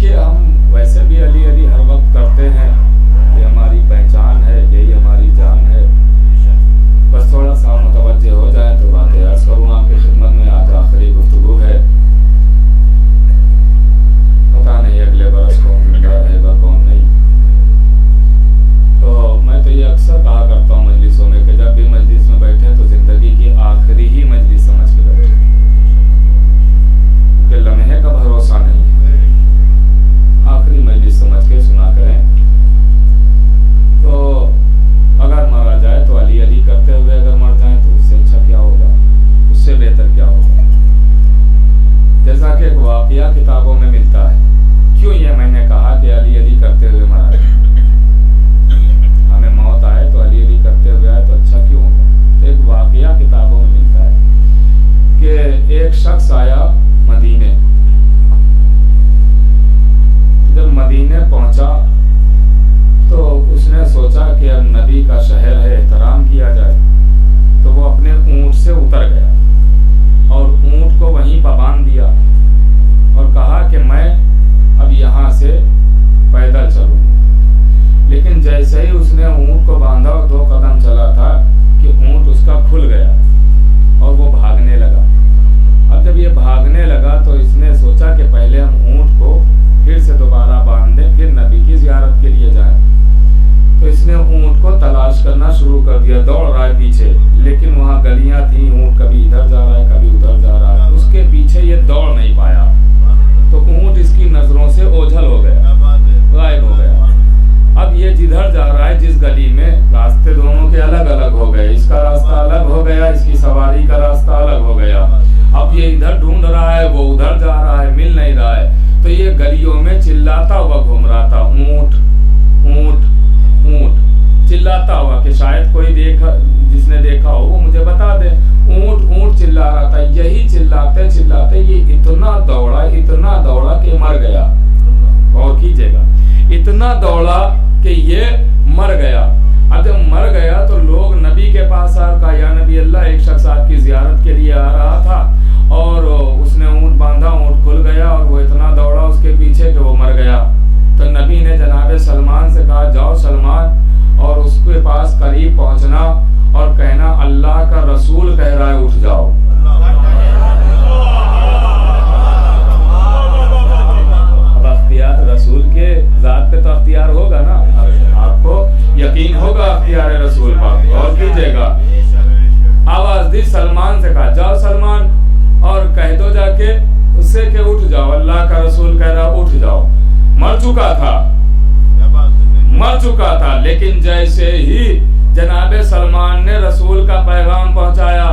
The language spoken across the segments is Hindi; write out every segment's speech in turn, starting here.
देखिए, हम वैसे भी अली अली हर वक्त करते हैं, ये हमारी पहचान है, यही हमारी जान है। बस थोड़ा सा मुतवज्जे हो जाए तो बातें अर्ज करूँ आपकी खिदमत में। आज आखिरी गुफ्तगू है, पता नहीं अगले बरस कौन जिंदा रहेगा कौन नहीं। तो मैं तो ये अक्सर कहा करता हूँ मजलिसों में कि जब भी मजलिस में बैठे तो जिंदगी की आखिरी ही मजलिस समझ के बैठे, क्योंकि लम्हे का भरोसा नहीं है। आखिरी मजलिस समझ के सुना करें। तो अगर मारा जाए तो अली अली करते हुए अगर मर जाए तो उससे अच्छा क्या होगा, उससे बेहतर क्या होगा। जैसा कि एक वाकया किताबों में मिलता है। क्यों ये मैंने कहा कि अली अली करते हुए मरा जाए, हमें मौत आए तो अली अली करते हुए आए तो अच्छा क्यों होगा। तो एक वाकया किताबों में मिलता है कि एक शख्स आया मदीने। जब मदीने पहुंचा तो उसने सोचा कि अब नबी का शहर है, एहतराम किया जाए। तो वो अपने ऊंट से उतर गया और ऊंट को वहीं पर बांध दिया और कहा कि मैं अब यहाँ से पैदल चलूँ। लेकिन जैसे ही उसने ऊंट को बांधा और 2 कदम चला था कि ऊंट उसका खुल गया और वो भागने लगा। अब जब ये भागने लगा तो इसने सोचा कि पहले हम ऊंट को फिर से दोबारा बांध दें, फिर नबी की ज़ियारत के लिए जाएं। तो इसने ऊंट को तलाश करना शुरू कर दिया, दौड़ रहा है पीछे, लेकिन वहाँ गलियां थी, ऊंट कभी इधर जा रहा है कभी उधर जा रहा है, उसके पीछे ये दौड़ नहीं पाया। तो ऊंट इसकी नजरों से ओझल हो गया, गायब हो गया। अब ये जिधर जा रहा है, जिस गली में, रास्ते दोनों के अलग अलग हो गए, इसका रास्ता अलग हो गया, इसकी सवारी का रास्ता अलग हो गया। अब ये इधर ढूंढ रहा है, वो उधर जा रहा है, मिल नहीं रहा है। तो ये गलियों में चिल्लाता हुआ घूम रहा था, ऊंट ऊंट ऊंट, चिल्लाता हुआ कि शायद कोई जिसने देखा हो वो मुझे बता दे। ऊंट ऊंट चिल्ला रहा था। यही चिल्लाते चिल्लाते ये इतना दौड़ा कि मर गया। गौर कीजिएगा, इतना दौड़ा कि ये मर गया। अब जब मर गया तो लोग नबी के पास आ कहा, या नबी अल्लाह, एक शख्स आपकी ज़ियारत के लिए आ रहा था और उसने ऊंट बांधा, ऊंट खुल गया और वो इतना दौड़ा उसके पीछे कि वो मर गया। तो नबी ने जनाब सलमान से कहा, जाओ सलमान और उसके पास करीब पहुंचना और कहना अल्लाह का रसूल कह रहा है, उठ जाओ। अब अख्तियार रसूल के जात पे तो अख्तियार होगा ना, आपको यकीन होगा अख्तियार रसूल पर। और कीजिएगा, आवाज दी, सलमान से कहा, जाओ सलमान और कह दो जाके उससे कि उठ जाओ, अल्लाह का रसूल कह रहा उठ जाओ। मर चुका था, लेकिन जैसे ही जनाबे सलमान ने रसूल का पैगाम पहुंचाया,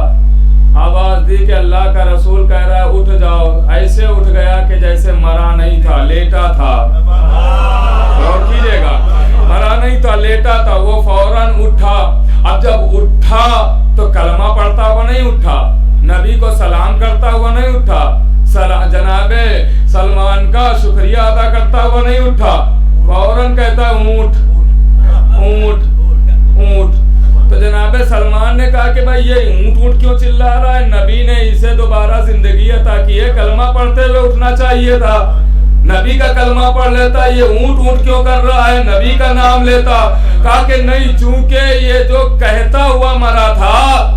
आवाज दी कि अल्लाह का रसूल कह रहा है उठ जाओ, ऐसे उठ गया कि जैसे मरा नहीं था, लेटा था। और कीजिएगा, मरा नहीं था, लेटा था। वो फौरन उठा। अब जब उठा तो कलमा पढ़ता हुआ नहीं उठा, नबी को सलाम करता हुआ नहीं उठा, जनाबे सलमान का शुक्रिया अदा करता हुआ नहीं उठा, फौरन कहता ऊंट ऊंट ऊंट। तो जनाबे सलमान ने कहा कि भाई ये ऊंट ऊंट क्यों चिल्ला रहा है। नबी ने इसे दोबारा जिंदगी अता की है, कलमा पढ़ते हुए उठना चाहिए था, नबी का कलमा पढ़ लेता, ये ऊंट ऊंट क्यों कर रहा है, नबी का नाम लेता। कहा कि नहीं, चूंकि ये जो कहता हुआ मरा था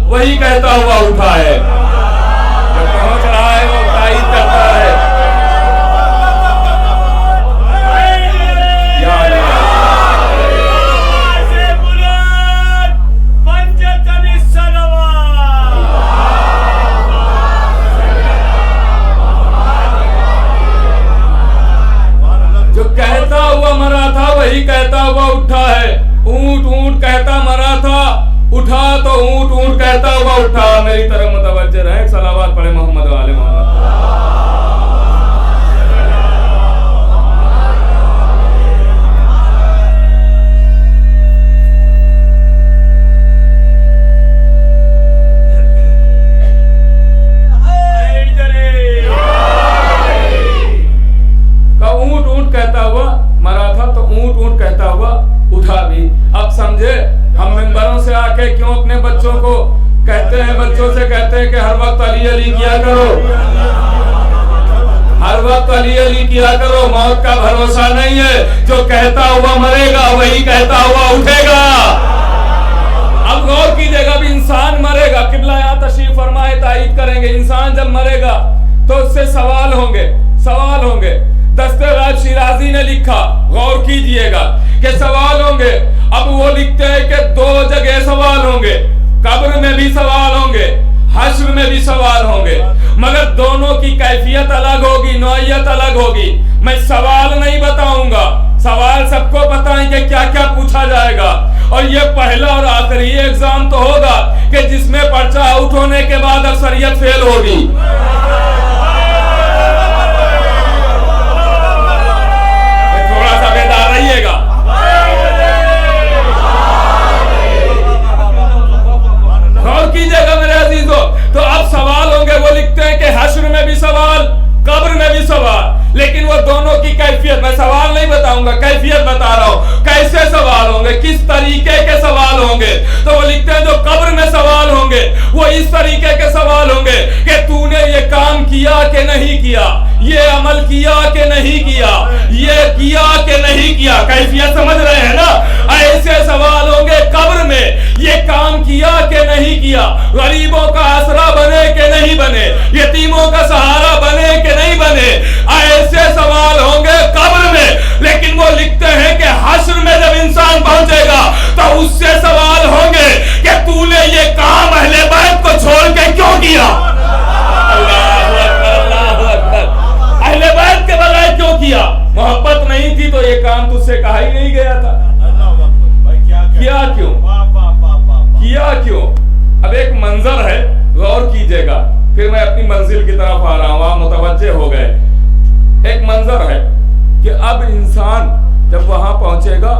वही कहता हुआ उठा है, जो पहुंच रहा है वो ताईद करता है। जो कहता हुआ मरा था वही कहता हुआ उठा है। ऊंट ऊंट कहता मरा था, उठा तो ऊंट ऊंट कहता हुआ उठा। मेरी तरफ मुतवज्जे रहे, सलावत पढ़े मोहम्मद वाले मोहम्मद। ऊंट ऊंट कहता हुआ मरा था तो ऊंट ऊंट कहता हुआ उठा भी। अब समझे, हम मिंबरों से आके क्यों अपने बच्चों को कहते हैं, बच्चों से कहते हैं कि हर वक्त अली अली किया करो, हर वक्त अली अली किया करो, मौत का भरोसा नहीं है। जो कहता हुआ मरेगा वही कहता हुआ उठेगा। अब गौर कीजिएगा, अब इंसान मरेगा, किबला यहाँ तशरीफ फरमाए तायीद करेंगे, इंसान जब मरेगा तो उससे सवाल होंगे, सवाल होंगे। दस्तराज शिराजी ने लिखा, गौर कीजिएगा कि सवाल होंगे। अब वो लिखते हैं कि दो जगह सवाल होंगे, कब्र में भी सवाल होंगे, हश्र में भी सवाल होंगे, मगर दोनों की कैफियत अलग होगी, नौइयत अलग होगी। मैं सवाल नहीं बताऊंगा, सवाल सबको पता है कि क्या क्या पूछा जाएगा। और ये पहला और आखिरी एग्जाम तो होगा कि जिसमें पर्चा आउट होने के बाद अक्सरियत फेल होगी। थोड़ा सा बेदार रहिएगा। गौर कीजिएगा मेरे अजीजों। तो अब सवाल होंगे, वो लिखते हैं कि हश्र में भी सवाल, कब्र में भी सवाल, लेकिन वो दोनों की कैफियत, मैं सवाल नहीं बताऊंगा, कैफियत बता रहा हूं, कैसे सवाल होंगे, किस तरीके के सवाल होंगे। तो वो लिखते हैं जो कब्र में सवाल होंगे वो इस तरीके के सवाल होंगे कि तूने ये काम किया कि नहीं किया, ये अमल किया कि नहीं किया, ये किया कि नहीं किया। कैफियत समझ रहे हैं ना? ऐसे सवाल होंगे कब्र में, ये काम किया कि नहीं किया, गरीबों का आसरा बने कि नहीं बने, यतीमों का सहारा बने कि नहीं बने, ऐसे सवाल होंगे कब्र में। लेकिन वो लिखते हैं कि हश्र में जब इंसान पहुंचेगा तो उससे सवाल होंगे कि तूने ये काम अहले बैत को छोड़ के क्यों किया। अल्लाहु अकबर, अल्लाहु अकबर। अहले बैत के बगैर क्यों किया? मोहब्बत नहीं थी तो ये काम तुझसे कहा ही नहीं गया था। किया क्यों? किया क्यों? अब एक मंजर है, गौर कीजिएगा, फिर मैं अपनी मंजिल की तरफ आ रहा हूं, आप मुतवज्जे हो गए। एक मंजर है कि अब इंसान जब वहां पहुंचेगा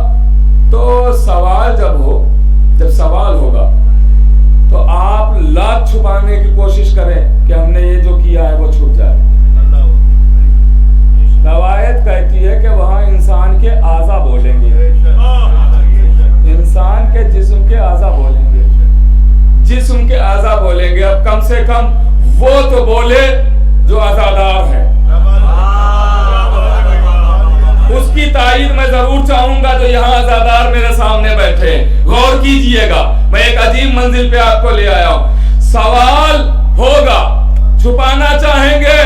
तो सवाल जब सवाल होगा तो आप लाख छुपाने की कोशिश करें कि हमने ये जो किया है वो छुप जाए। रवायत कहती है कि वहां इंसान के आज़ा बोलेंगे, इंसान के जिस्म के आज़ा बोलेंगे, जिस्म के आज़ा बोलेंगे। अब कम से कम वो तो बोले जो आज़ादार है, उसकी तारीफ मैं जरूर चाहूंगा जो यहाँ आज़ादार मेरे सामने बैठे हैं। गौर कीजिएगा, मैं एक अजीब मंजिल पे आपको ले आया हूं। सवाल होगा, छुपाना चाहेंगे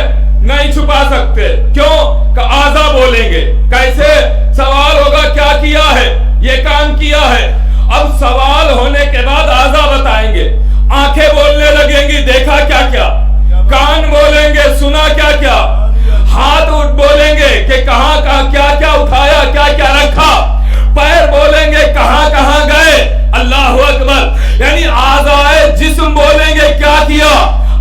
नहीं छुपा सकते, क्यों? का आज़ा बोलेंगे। कैसे सवाल होगा? क्या किया है? ये काम किया है। अब सवाल होने के बाद आज़ा बताएंगे, आंखें बोलने लगेंगी, देखा क्या क्या, कान बोलेंगे, सुना क्या क्या, हाथ उठ बोलेंगे कि कहां कहां क्या क्या उठाया, क्या क्या रखा, पैर बोलेंगे कहां कहां गए। अल्लाहु अकबर। यानी आज़ाए जिस्म बोलेंगे क्या किया,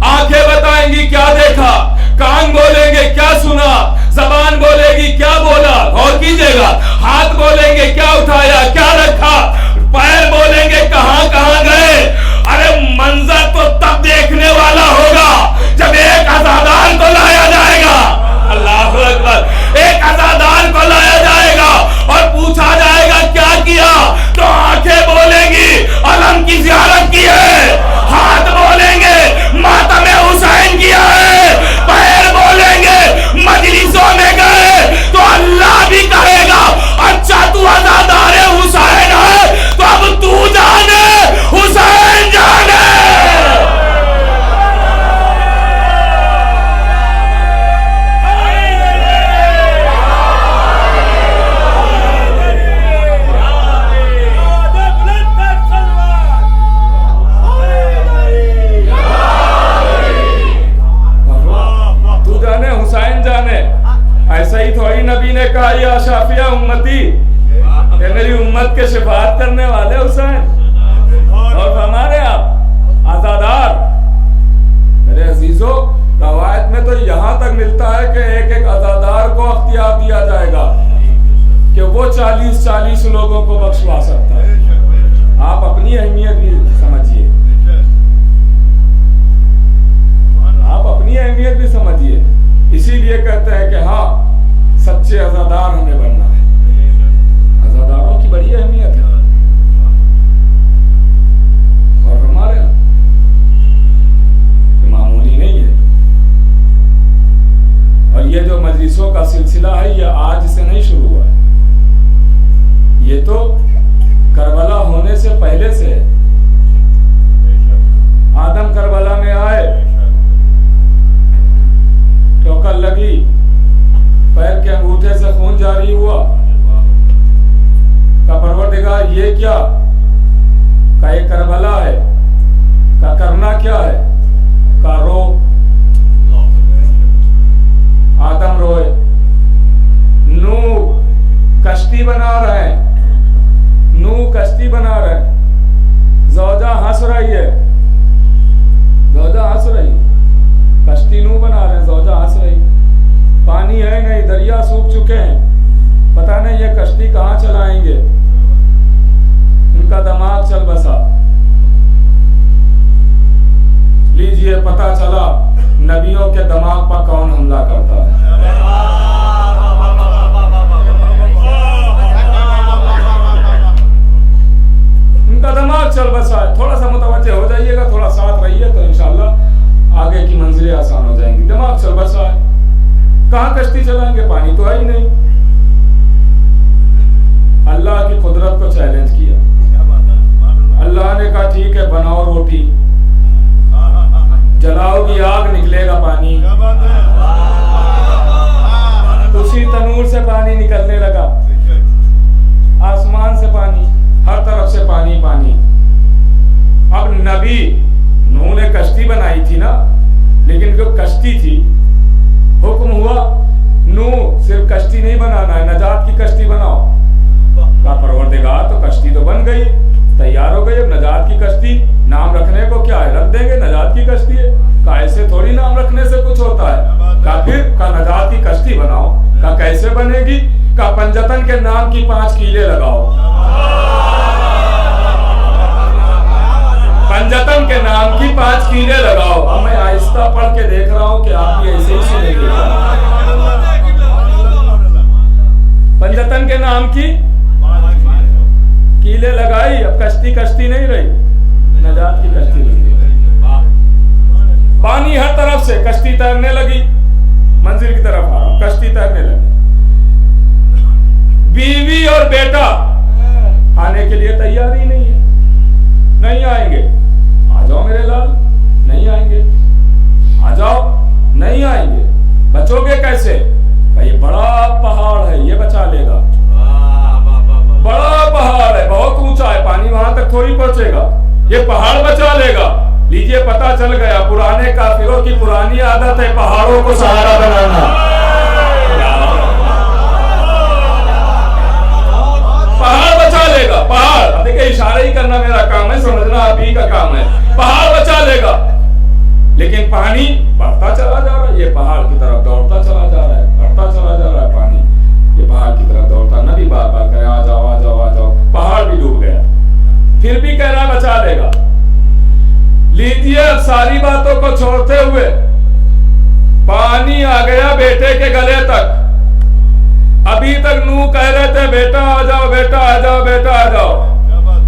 आंखें बताएंगी क्या देखा, कान बोलेंगे क्या सुना, जबान बोलेगी क्या बोला। गौर कीजिएगा, हाथ बोलेंगे क्या उठाया, क्या रखा, पैर बोलेंगे कहां कहां गए। अरे मंजर तो तब देखने वाला होगा जब एक आज़ादार को लाया जाएगा। अल्लाहु अकबर। एक आज़ादार को लाया जाएगा और पूछा जाएगा क्या किया, तो आंखें बोलेंगी अलम की ज़ियारत की है, हाथ बोलेंगे मातम हुसैन किया है, पैर बोलेंगे मजलिसों में गए, तो अल्लाह भी कहेगा अच्छा तू आज़ादार हुसैन है तो अब तू जाने, हुसैन जाने। ऐसा ही थोड़ी नबी ने कहा या शाफिया उम्मती, ये मेरी उम्मत के शिफात करने वाले हुसैन और हमारे आप आज़ादार। मेरे अजीजों, रवायत में तो यहां तक मिलता है कि एक एक आज़ादार को अख्तियार दिया जाएगा कि वो 40-40 लोगों को बख्शवा सकता है। आप अपनी अहमियत भी समझिए, आप अपनी अहमियत भी समझिए। इसीलिए कहते हैं कि हाँ, सच्चे आज़ादार हमें बनना है। आज़ादारों की बड़ी अहमियत है और हमारे मामूली नहीं है। और ये जो सिलसिला है, ये आज से नहीं शुरू हुआ है, ये तो करबला होने से पहले से है। आदम करबला में आए, ठोकर लगी, पैर के अंगूठे से खून जारी हुआ, का परवरदिगार ये क्या, का ये करबला है, का करना क्या है, का रो। आदम रोए, नूह कश्ती बना रहे हैं, नूह कश्ती बना रहे हैं, ज़ौजा हंस रही है, ज़ौजा हंस रही, कश्ती नूह बना रहे हैं, ज़ौजा हंस रही, पानी है नहीं, दरिया सूख चुके हैं, पता नहीं ये कश्ती कहाँ चलाएंगे, उनका दिमाग चल बसा। लीजिए पता चला नबियों के दिमाग पर कौन हमला करता है। उनका दिमाग चल बसा है। थोड़ा सा मुतवज्जे हो जाइएगा, थोड़ा साथ रहिए तो इंशाल्लाह आगे की मंजिलें आसान हो जाएंगी। दिमाग चल बसा है, कहाँ कश्ती चलाएंगे, पानी तो है ही नहीं। अल्लाह की कुदरत को चैलेंज किया। अल्लाह ने कहा ठीक है, बनाओ रोटी, जलाओगी आग, निकलेगा पानी। उसी तनूर से पानी निकलने लगा, आसमान से पानी, हर तरफ से पानी पानी। अब नबी नूह ने कश्ती बनाई थी ना, लेकिन जो कश्ती थी, हुक्म हुआ नूह सिर्फ कश्ती नहीं बनाना है, नजात की कश्ती बनाओ। का परवरदिगार तो कश्ती तो बन गई, तैयार हो गई, अब नजात की कश्ती, नाम रखने को क्या है, रख देंगे, नजात की कश्ती है। का ऐसे थोड़ी नाम रखने से कुछ होता है। का फिर का नजात की कश्ती बनाओ, का कैसे बनेगी, का पंजतन के नाम की 5 कीले लगाओ, पंजतन के नाम की 5 कीले लगाओ। अब मैं आहिस्ता पढ़ के देख रहा हूँ कि आप ये ऐसे ही सुनेंगे। पंजतन के नाम की कीले लगाई, अब कश्ती कश्ती नहीं रही, नजात की कश्ती बन गई। पानी हर तरफ से, कश्ती तैरने लगी, मंजिल की तरफ आ रहा, कश्ती तैरने लगी। बीवी और बेटा आने के लिए तैयार ही नहीं है, नहीं आएंगे, आ जाओ मेरे लाल, नहीं आएंगे, आ जाओ, नहीं आएंगे, बचोगे कैसे, ये बड़ा पहाड़ है, ये बचा लेगा, बड़ा पहाड़ है, बहुत ऊंचा है, पानी वहां तक थोड़ी पहुंचेगा, ये पहाड़ बचा लेगा। लीजिए पता चल गया, पुराने काफिरों की पुरानी आदत है पहाड़ों को सहारा बनाना। पहाड़ बचा लेगा, पहाड़, अब देखिए इशारा ही करना मेरा काम है, समझना आप ही का काम है, पहाड़ बचा लेगा। लेकिन पानी बढ़ता चला जा रहा है, ये पहाड़ की तरफ दौड़ता चला जा रहा है, बढ़ता चला जा रहा है पानी, ये पहाड़ की तरफ दौड़ता, नबी बार बार करे आ जाओ आ जाओ आ जाओ, पहाड़ भी डूब गया, फिर भी कह रहा बचा लेगा। लीजिए अब सारी बातों को छोड़ते हुए पानी आ गया बेटे के गले तक। अभी तक नूह कह रहे थे बेटा आ जाओ, बेटा आ जाओ, बेटा आ जाओ।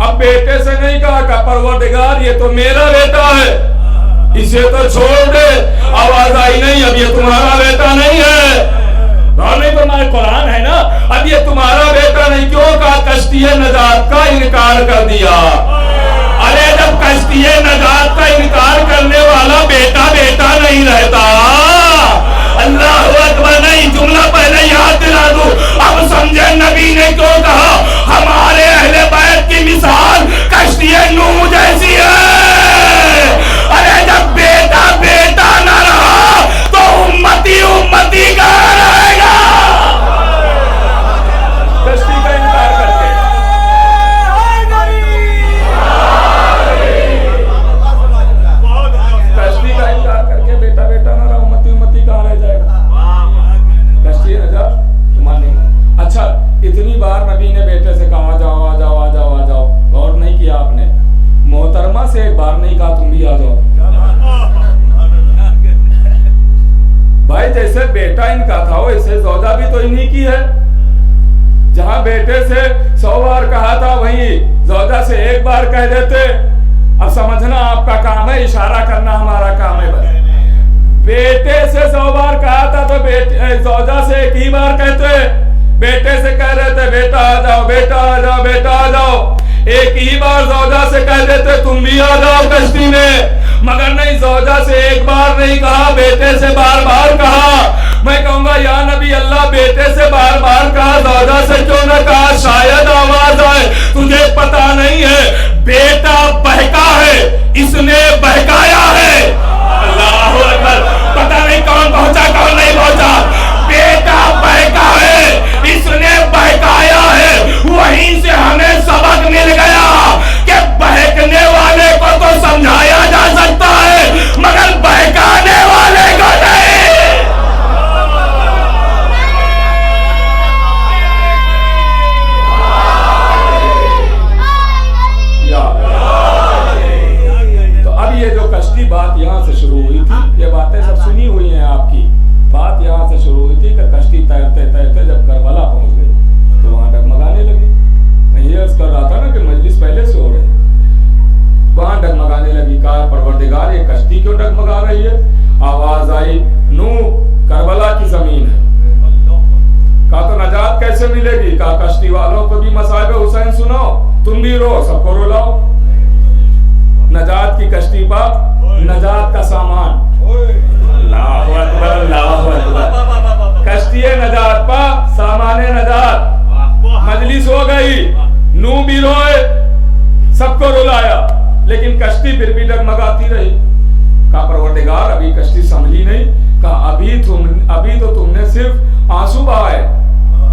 अब बेटे से नहीं कहा का परवरदिगार ये तो मेरा बेटा है, इसे तो छोड़ दे। आवाज आई नहीं, अब ये तुम्हारा बेटा नहीं है, नहीं तुम्हारे कुरान है ना, अब ये तुम्हारा बेटा नहीं। क्यों कहा, कश्ती नजात का इनकार कर दिया। अरे जब कश्ती नजात का इनकार करने वाला बेटा बेटा नहीं रहता, अल्लाह अकबर, नहीं जुमला पहले याद दिला दूं, अब समझे नबी ने क्यों कहा हमारे अहले बैत की मिसाल कश्ती नूह जैसी है। अरे जब बेटा बेटा न रहा तो उम्मती उम्मती कहाँ रहेगा। कश्ती का इनकार करके, कश्ती का इनकार करके बेटा बेटा न रहा, उम्मती उम्मती कहाँ रह जाएगा। कश्ती नजात तुम्हारे नहीं। अच्छा, इतनी बार नबी ने बेटे से कहा आ जाओ आ जाओ आ जाओ आ जाओ, गौर नहीं किया आपने। मोहतरमा से एक बार नहीं कहा तुम भी आ जाओ। भाई जैसे बेटा इनका था वैसे ज़ौजा भी तो इन्हीं की है। जहां बेटे से 100 बार कहा था वहीं ज़ौजा से एक बार कह देते। अब समझना आपका काम है, इशारा करना हमारा काम है। बस बेटे से 100 बार कहा था तो बेटे सौजा से एक ही बार कहते। बेटे से कह रहे थे बेटा आ जाओ, बेटा आ जाओ, बेटा आ जाओ, एक ही बार सौजा से कह देते तुम भी आ जाओ कश्ती में। मगर नहीं, सौजा से एक बार नहीं कहा, बेटे से बार बार कहा। मैं कहूंगा या नबी अल्लाह, बेटे से बार बार कहा, सौजा से क्यों न कहा? शायद आवाज आए, तुझे पता नहीं है बेटा बहका है, इसने बहकाया है। अल्लाह अकबर। पता नहीं कौन पहुंचा कौन नहीं पहुंचा, बेटा बहका है, इसने बहकाया है। वहीं से हमें सबक मिल गया कि बहकने वाले को तो समझाया जा सकता है मगर बहकाने वाले को नहीं। तो अब ये जो कश्ती बात यहां से शुरू हुई थी, ये बातें सब सुनी हुई हैं आपकी। बात यहां से शुरू हुई थी कि कश्ती तैरते तैरते जब करबला पहुंच गई तो वहां डगमगाने लगी। मैं ये अर्ज कर रहा था ना कि मजलिस पहले से हो रही, वहां डगमगाने लगी। कहा परवरदिगार ये कश्ती क्यों डगमगा रही है? आवाज आई नू करबला की जमीन है। कहा तो नजात कैसे मिलेगी? कहा कश्ती वालों को भी मसाइब हुसैन सुनाओ, तुम भी रो, सबको रुलाओ। नजात की कश्ती पर नजात का सामान, अल्लाहु अकबर, अल्लाहु अकबर। कश्ती नजात पर सामान नजात। मजलिस हो गई, नू भी रोए, सबको रुलाया, लेकिन कश्ती फिर भी डगमगाती रही। कहा परवरदिगार अभी कश्ती संभली नहीं। कहा अभी तो तुमने सिर्फ आंसू बहाए।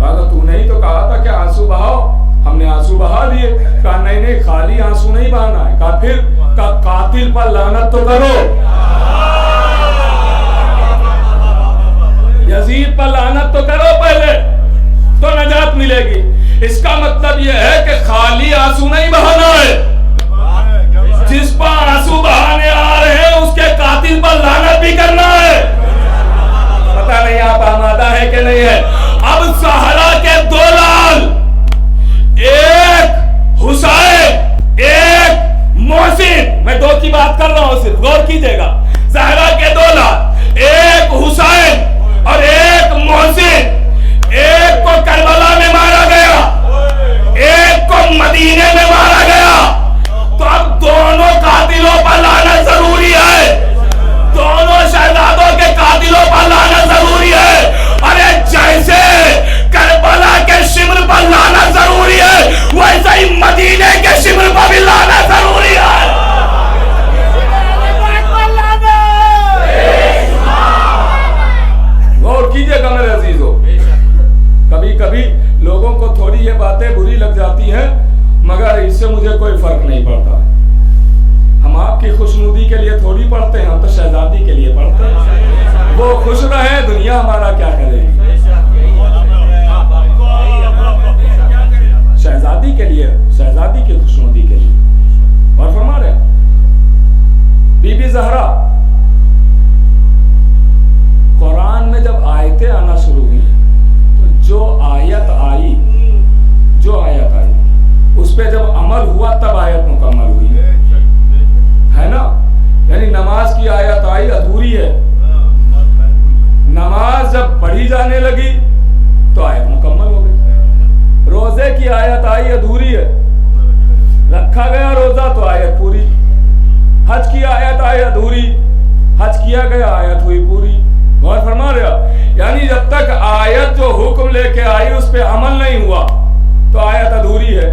कहा तो तूने ही तो कहा था कि आंसू बहाओ, हमने आंसू बहा दिए। कहा नहीं, खाली आंसू नहीं बहाना है। कहा फिर? कहा कातिल पर लानत तो करो, यजीद पर लानत तो करो पहले, तो नजात मिलेगी। इसका मतलब यह है कि खाली आंसू नहीं बहाना है, जिस पर आंसू बहाने आ रहे हैं उसके कातिल पर लानत भी करना है। पता नहीं आप आमादा है कि नहीं है। अब सहारा के 2 लाल, एक हुसैन एक मोहसिन, मैं 2 की बात कर रहा हूं, सिर्फ गौर कीजिएगा। सहरा के 2 लाल, एक हुसैन और एक मोहसिन। एक को करबला में मारा गया, एक को मदीने में मारा गया। तो अब दोनों कातिलों पर लाना जरूरी है, दोनों शहजादों के कातिलों पर लाना जरूरी है। अरे जैसे करबला के शिमर पर लाना जरूरी है, वैसे ही मदीने के शिमर पर भी लाना जरूरी है। गौर कीजिएगा मेरे अजीजों, कभी कभी लोगों को थोड़ी ये बातें बुरी लग जाती हैं, मगर इससे मुझे कोई फर्क नहीं पड़ता। हम आपकी खुशनुदी के लिए थोड़ी पढ़ते हैं, हम तो शहजादी के लिए पढ़ते हैं। वो खुश रहे, दुनिया हमारा क्या करेगी। शहजादी के लिए, शहजादी की खुशनुदी के लिए। और फरमा रहे बीबी जहरा, कुरान में जब आयतें आना शुरू हुई तो जो आयत आई उस पे जब अमल हुआ तब आयत मुकम्मल हुई, है ना। यानी नमाज की आयत आई अधूरी है, नमाज जब पढ़ी जाने लगी तो आयत मुकम्मल हो गई। रोजे की आयत आई अधूरी है, रखा गया रोजा तो आयत पूरी। हज की आयत आई अधूरी, हज किया गया आयत हुई पूरी। गौर फरमा रहे, यानी जब तक आयत जो हुक्म लेके आई उस पे अमल नहीं हुआ तो आयत अधूरी है,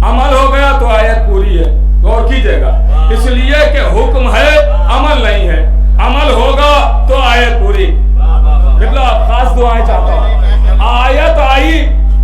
अमल हो गया तो आयत पूरी है। गौर कीजिएगा, इसलिए कि हुक्म है अमल नहीं है, अमल होगा तो आयत पूरी। खास दुआएं चाहता हूं। आयत आई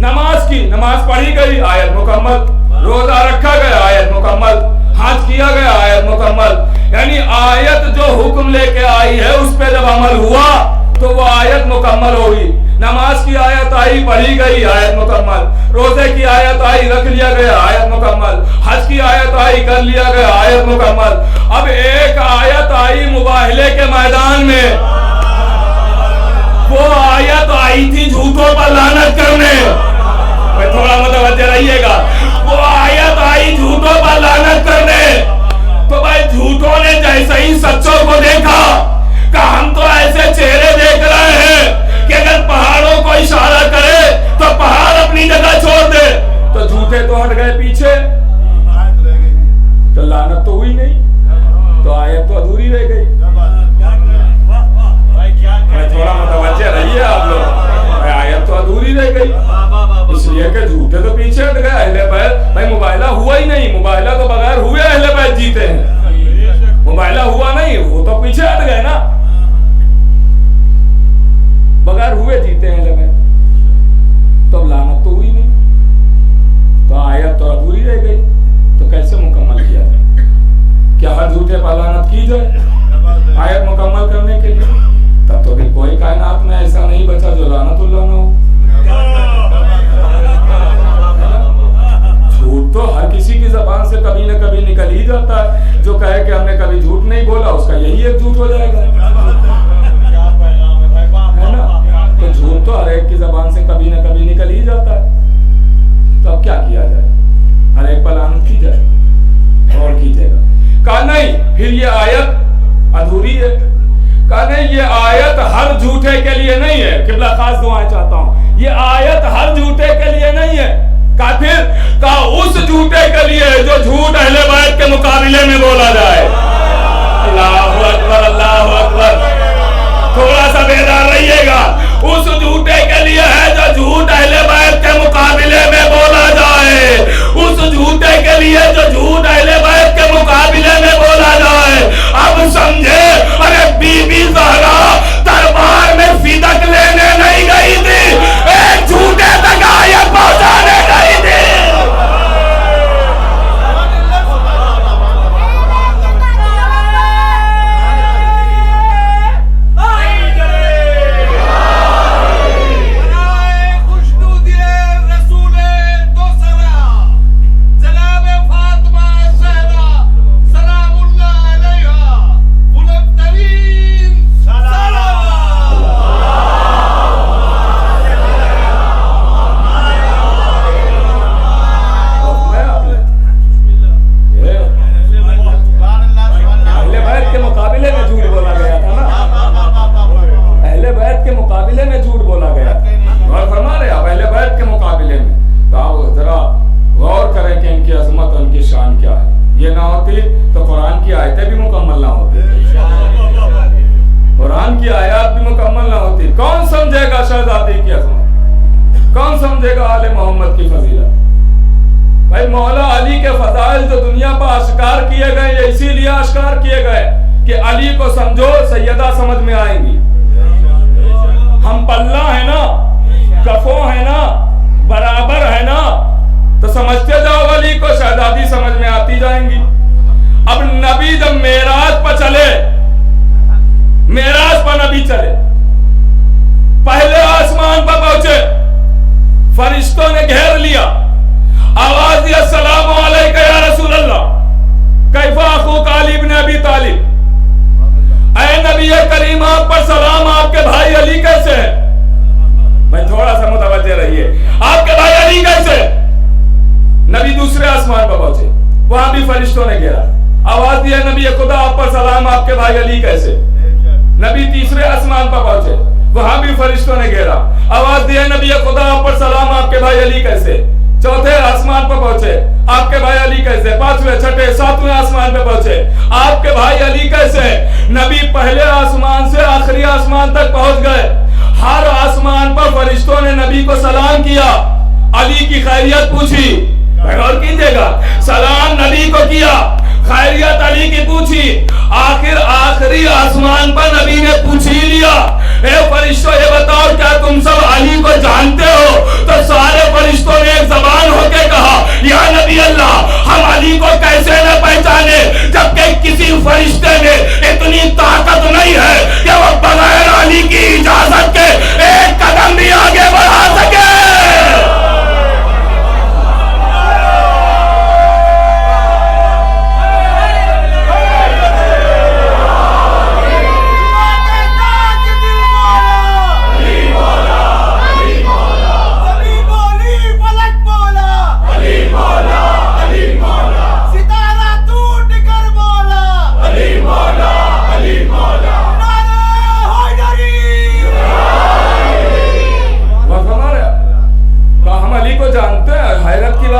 नमाज की, नमाज पढ़ी गई आयत मुकम्मल, रोजा रखा गया आयत मुकम्मल, हज किया गया आयत मुकम्मल। यानी आयत जो हुक्म लेके आई है उस पे जब अमल हुआ तो वो आयत मुकम्मल होगी। नमाज की आयत आई पढ़ी गई आयत मुकम्मल, रोजे की आयत आई रख लिया गया आयत मुकम्मल, हज की आयत आई कर लिया गया आयत मुकम्मल। अब एक आयत आई मुबाहले के मैदान में, वो आयत आई थी झूठों पर लानत करने। मैं थोड़ा मुतवज्जह रहिएगा, वो आयत आई झूठों पर लानत करने। तो भाई झूठों ने जैसे ही सच्चों को देखा, कहा हम तो झूठे तो हट गए पीछे, तो लानत तो हुई नहीं, तो आयत तो अधूरी रह गई। थोड़ा मुतवज्जे रहिए आप लोग, आयत तो अधूरी रह गई, इसलिए कि झूठे तो पीछे हट गए। अहले बैत भाई मुबाइला हुआ ही नहीं, मुबाइला तो बगैर हुए अहले बैत जीते हैं, मुबाइला हुआ नहीं, वो तो पीछे हट गए ना, बगैर हुए जीते हैं अहले बैत, तो अब लानत तो हुई नहीं, तो आयत तो अधूरी रह गई, तो कैसे मुकम्मल किया जाए? क्या हर झूठे पर लानत की जाए आयत मुकम्मल करने के लिए? तब तो भी कोई कायनात में ऐसा नहीं बचा जो लानतुल्लाह ना हो। झूठ तो हर किसी की जबान से कभी न कभी निकल ही जाता है, जो कहे कि हमने कभी झूठ नहीं बोला उसका यही एक झूठ हो जाएगा, है ना? तो झूठ तो हर एक की जबान से कभी न कभी निकल ही जाता है, तो अब क्या किया जाए? हर एक पर लानत की जाए और कीजिएगा? कहा नहीं, फिर ये आयत अधूरी है। कहा नहीं, ये आयत हर झूठे के लिए नहीं है। किबला खास दुआएं चाहता हूं, ये आयत हर झूठे के लिए नहीं है। कहा फिर, कहा उस झूठे के लिए जो झूठ अहले बैत के मुकाबले में बोला जाए। अल्लाहु अकबर, अल्लाहु अकबर, थोड़ा सा बेदार रहिएगा। उस झूठे के लिए है जो झूठ अहले बैत के मुकाबले में बोला जाए, उस झूठे के लिए जो झूठ अहले बैत के मुकाबले में बोला जाए। अब समझे, अरे बीबी ज़हरा दरबार में फिदक लेने नहीं गई थी, एक झूठे तक आयत पहुंचाने गई थी।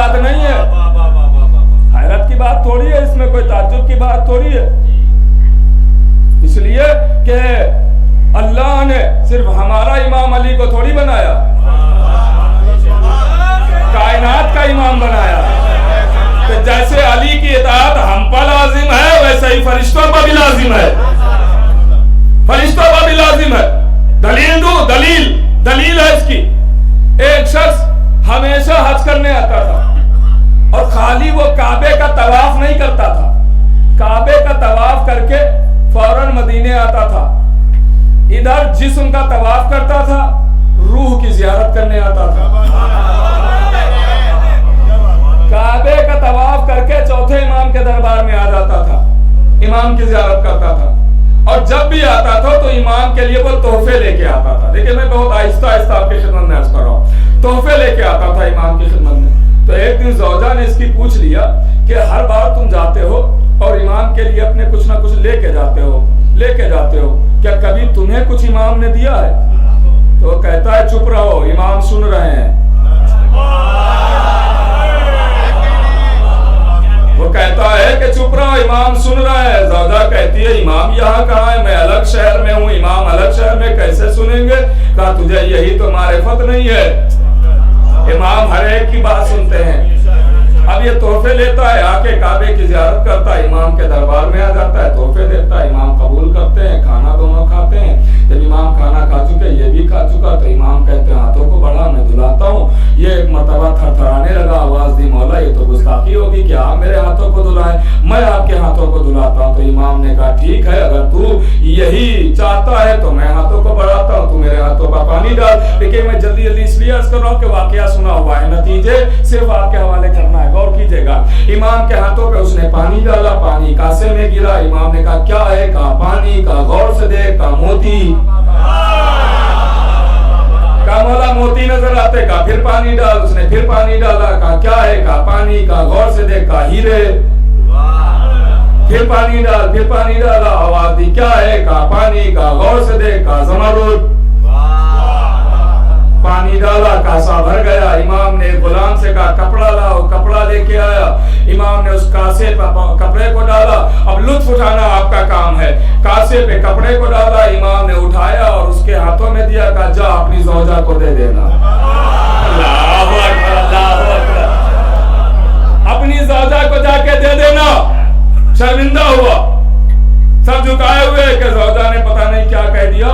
बात नहीं है, हैरत की बात थोड़ी है, इसमें कोई ताज्जुब की बात थोड़ी है। इसलिए कि अल्लाह ने सिर्फ हमारा इमाम अली को थोड़ी बनाया, कायनात का इमाम बनाया। तो जैसे अली की इताअत हम पर लाजिम है, वैसे ही फरिश्तों पर भी लाजिम है, फरिश्तों पर भी लाजिम है। दलील दो, दलील है इसकी। एक शख्स हमेशा हज करने आता था और खाली वो काबे का तवाफ नहीं करता था, काबे का तवाफ करके फौरन मदीने आता था। इधर जिस्म का तवाफ करता था, रूह की जियारत करने आता था। काबे का तवाफ करके चौथे इमाम के दरबार में आ जाता था, इमाम की जियारत करता था। और जब भी आता था तो इमाम के लिए वो तोहफे लेके आता था। देखिए मैं बहुत आहिस्ता आहिस्ता आपकी खिदमत में अर्ज कर रहा हूँ। तोहफे लेके आता था इमाम की खिदमत में। तो एक दिन ज़ौजा ने इसकी पूछ लिया कि हर बार तुम जाते हो और इमाम के लिए अपने कुछ ना कुछ लेके जाते हो, क्या कभी तुम्हें कुछ इमाम ने दिया है? तो वो कहता है चुप रहो, इमाम सुन रहे हैं। वो कहता है कि चुप रहो, इमाम सुन रहा है। ज़ौजा कहती है इमाम यहाँ कहाँ है, मैं अलग शहर में हूँ, इमाम अलग शहर में कैसे सुनेंगे? कहा तुझे यही तो मारिफत नहीं है, इमाम हर एक की बात सुनते हैं। अब ये तोहफे लेता है, आके काबे की जियारत करता है, इमाम के दरबार में आ जाता है, तोहफे देता है, इमाम कबूल करते हैं, खाना दोनों खाते हैं। जब इमाम खाना खा चुके, ये भी खा चुका, तो इमाम कहते हैं हाथों को बढ़ा, मैं धुलाता हूँ। ये एक मरतबा थरथराने लगा, आवाज दी मौला ये तो गुस्ताखी होगी कि आप मेरे हाथों को धुलाएं, मैं आपके हाथों को धुलाता हूँ। तो इमाम ने कहा ठीक है, अगर तू यही चाहता है तो मैं हाथों को बढ़ाता हूँ, तू मेरे हाथों पर पानी डाल। लेकिन मैं जल्दी जल्दी इसलिए अर्ज कर रहा हूँ कि वाकया सुना हुआ है, नतीजे सिर्फ आपके हवाले करना है, गौर कीजिएगा। इमाम के हाथों पे उसने पानी डाला, पानी कासे में गिरा। इमाम ने कहा क्या है? कहा पानी। का गौर से देख, का मोती। का मौला मोती नजर आते, का फिर पानी डाल। उसने फिर पानी डाला, कहा क्या है? का पानी। का गौर से देख, का हीरे। फिर पानी डाल, फिर पानी डाला, आवाज दी क्या है? का पानी। का गौर से देख, का जमरुद। पानी डाला, कासा भर गया। इमाम ने गुलाम से कहा कपड़ा लाओ, कपड़ा लेके आया। इमाम ने उस कासे पर कपड़े को डाला। अब लुत्फ उठाना आपका काम है। कासे पे कपड़े को डाला, इमाम ने उठाया और उसके हाथों में दिया, कहा जा अपनी ज़ौजा को दे देना। अल्लाहु अकबर, अल्लाहु अकबर। अपनी ज़ौजा को जाके दे देना। शर्मिंदा हुआ, सब झुकाए हुए कि ज़ौजा ने पता नहीं क्या कह दिया।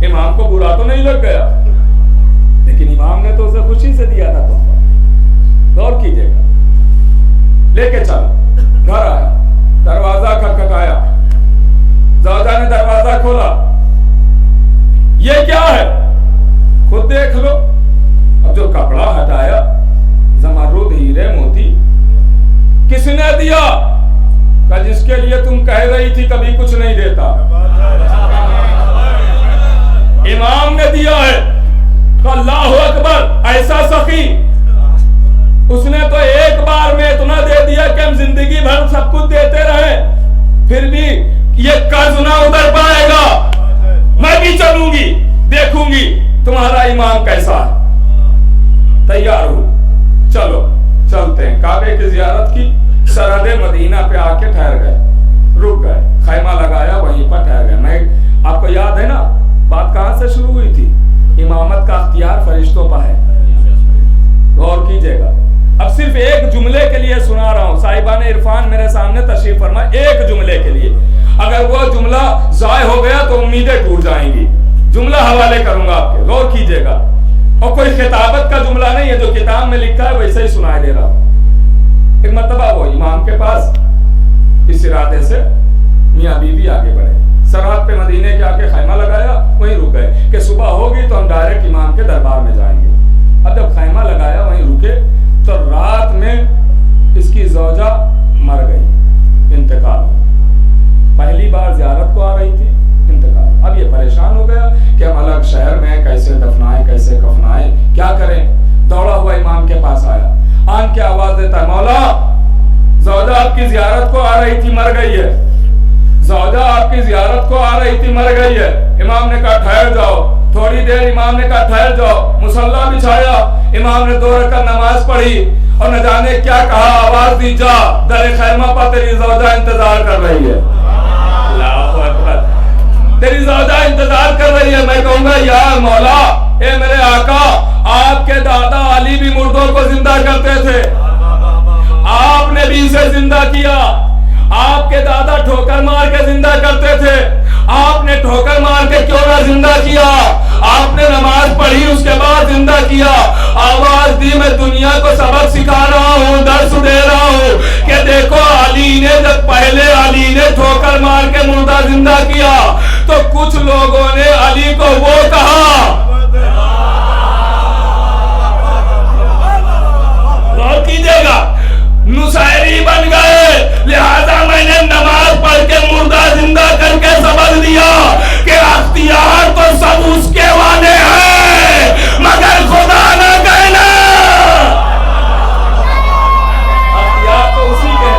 इमाम को बुरा तो नहीं लग गया, लेकिन इमाम ने तो उसे खुशी से दिया था तोहफा। गौर कीजिएगा। लेके चला, घर आया, दरवाजा खटखटाया। ज़ौजा ने दरवाजा खोला, ये क्या है? खुद देख लो। अब जो कपड़ा हटाया, जमरुद, हीरे, मोती, किसने दिया? का जिसके लिए तुम कह रही थी कभी कुछ नहीं देता, इमाम ने दिया है। अल्लाहु अकबर। ऐसा सखी, उसने तो एक बार में इतना दे दिया कि हम जिंदगी भर सब कुछ देते रहे, फिर भी ये कर्ज ना उतर पाएगा। मैं भी चलूंगी, देखूंगी तुम्हारा इमाम कैसा है। तैयार हो, चलो चलते हैं। काबे की जियारत की, सरहद मदीना पे आके ठहर गए, रुक गए, खैमा लगाया, वहीं पर ठहर गए। मैं आपको याद है ना बात कहां से शुरू हुई थी? इमामत का अख्तियार फरिश्तों पर है। गौर कीजिएगा। अब सिर्फ एक जुमले के लिए सुना रहा हूं, साहिबान इरफान मेरे सामने तशरीफ फरमा, एक जुमले के लिए। अगर वो जुमला जाय हो गया तो उम्मीदें टूट जाएंगी। जुमला हवाले करूंगा आपके, गौर कीजिएगा। और कोई खिताबत का जुमला नहीं है, जो किताब में लिखा है वैसे ही सुनाई दे रहा। एक मरतबा वो इमाम के पास इस इरादे से मियाँ बीवी आगे बढ़े, सरहद पे मदीने के आके खैमा लगाया, वहीं रुक गए कि सुबह होगी तो हम डायरेक्ट इमाम के दरबार में जाएंगे। अब जब खैमा लगाया, वहीं रुके, तो रात में इसकी ज़ौजा मर गई, इंतकाल हो। पहली बार ज़ियारत को आ रही थी, इंतकाल। अब ये परेशान हो गया कि हम अलग शहर में कैसे दफनाएं, कैसे कफनाएं, क्या करें। दौड़ा हुआ इमाम के पास आया, आन के आवाज देता है, मौला ज़ौजा आपकी ज़ियारत को आ रही थी, मर गई है। ज़ौजा आपकी ज़ियारत को आ रही थी, मर गई है। इमाम ने कहा ठहर जाओ। थोड़ी देर इमाम ने कहा ठहर जाओ। मुसल्ला बिछाया, इमाम ने 2 रकात नमाज पढ़ी और न जाने क्या कहा, आवाज दी जा दर खैमा पर तेरी ज़ौजा इंतजार कर रही है। अल्लाहु अकबर, तेरी ज़ौजा इंतजार कर रही है। मैं कहूंगा या मौला, ए मेरे आका, आपके दादा अली भी मुर्दों को जिंदा करते थे, आपने भी इसे जिंदा किया। आपके दादा ठोकर मार के जिंदा करते थे, आपने ठोकर मार के क्यों ना जिंदा किया? आपने नमाज पढ़ी उसके बाद जिंदा किया। आवाज दी, मैं दुनिया को सबक सिखा रहा हूँ, दर्स दे रहा हूँ कि देखो अली ने, जब पहले अली ने ठोकर मार के मुर्दा जिंदा किया तो कुछ लोगों ने अली को वो कहा, गौर कीजिएगा, नुसैरी बन गए, लिहाजा मैंने नमाज पढ़ के मुर्दा जिंदा करके सबक दिया कि अख्तियार तो सब उसके वाले हैं मगर खुदा न कहना। अख्तियार तो उसी के,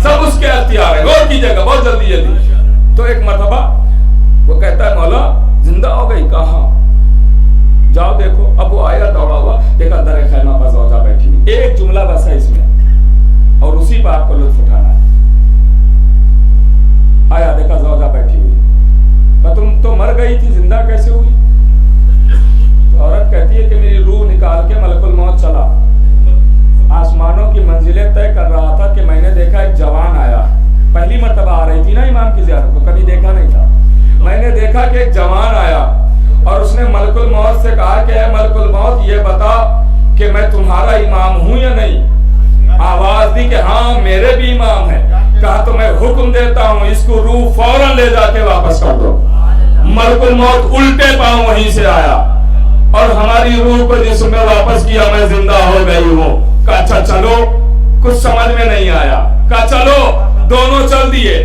सब उसके अख्तियार है। गौर कीजिएगा, बहुत जल्दी जल्दी। तो एक मरतबा वो कहता है, मौला जिंदा हो गई, कहाँ? जाओ देखो। अब वो आया दौड़ा हुआ, देखा दर खैमा पर ज़ौजा बैठी हुई। एक जुमला बस है इसमें और उसी पर आपको लुत्फ उठाना है। आया, देखा ज़ौजा बैठी हुई, पर तुम तो मर गई थी, जिंदा कैसे हुई? तो औरत कहती है कि मेरी रूह निकाल के मलकुल मौत चला, आसमानों की मंजिलें तय कर रहा था कि मैंने देखा एक जवान आया। पहली मर्तबा आ रही थी ना इमाम की ज़ियारत को, कभी देखा नहीं था। मैंने देखा कि एक जवान आया और उसने मलकुल मौत से कहा कि मलकुल मौत, ये बता कि मैं तुम्हारा इमाम हूं या नहीं? आवाज दी कि हाँ मेरे भी इमाम है। कहा तो मैं हुक्म देता हूं, इसको रूह फौरन ले जाके वापस कर दो। मलकुल मौत उल्टे पांव वहीं से आया और हमारी रूह को जिस्म में वापस किया, मैं जिंदा हो गई हूँ। कहा अच्छा चलो, कुछ समझ में नहीं आया। कहा चलो, दोनों चल दिए।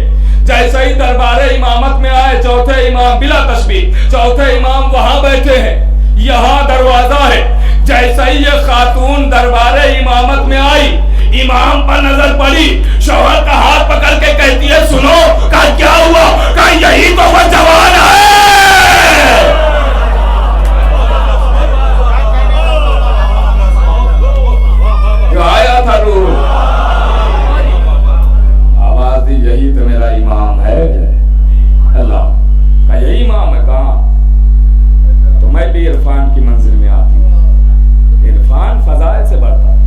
जैसे ही दरबारे इमामत में आए, चौथे इमाम बिला तस्बीह, चौथे इमाम वहां बैठे हैं, यहाँ दरवाजा है। जैसे ही ये खातून दरबारे इमामत में आई, इमाम पर नजर पड़ी, शौहर का हाथ पकड़ के कहती है सुनो। कहा क्या हुआ? कहा यही तो वो जवान है जो आया था रूह। आवाज दी, यही तो मेरा इमाम है। अल्लाह का यही इमाम है? कहाँ? तो मैं भी इरफान की मंजिल में आती हूँ। इरफान फजाइल से बढ़ता है।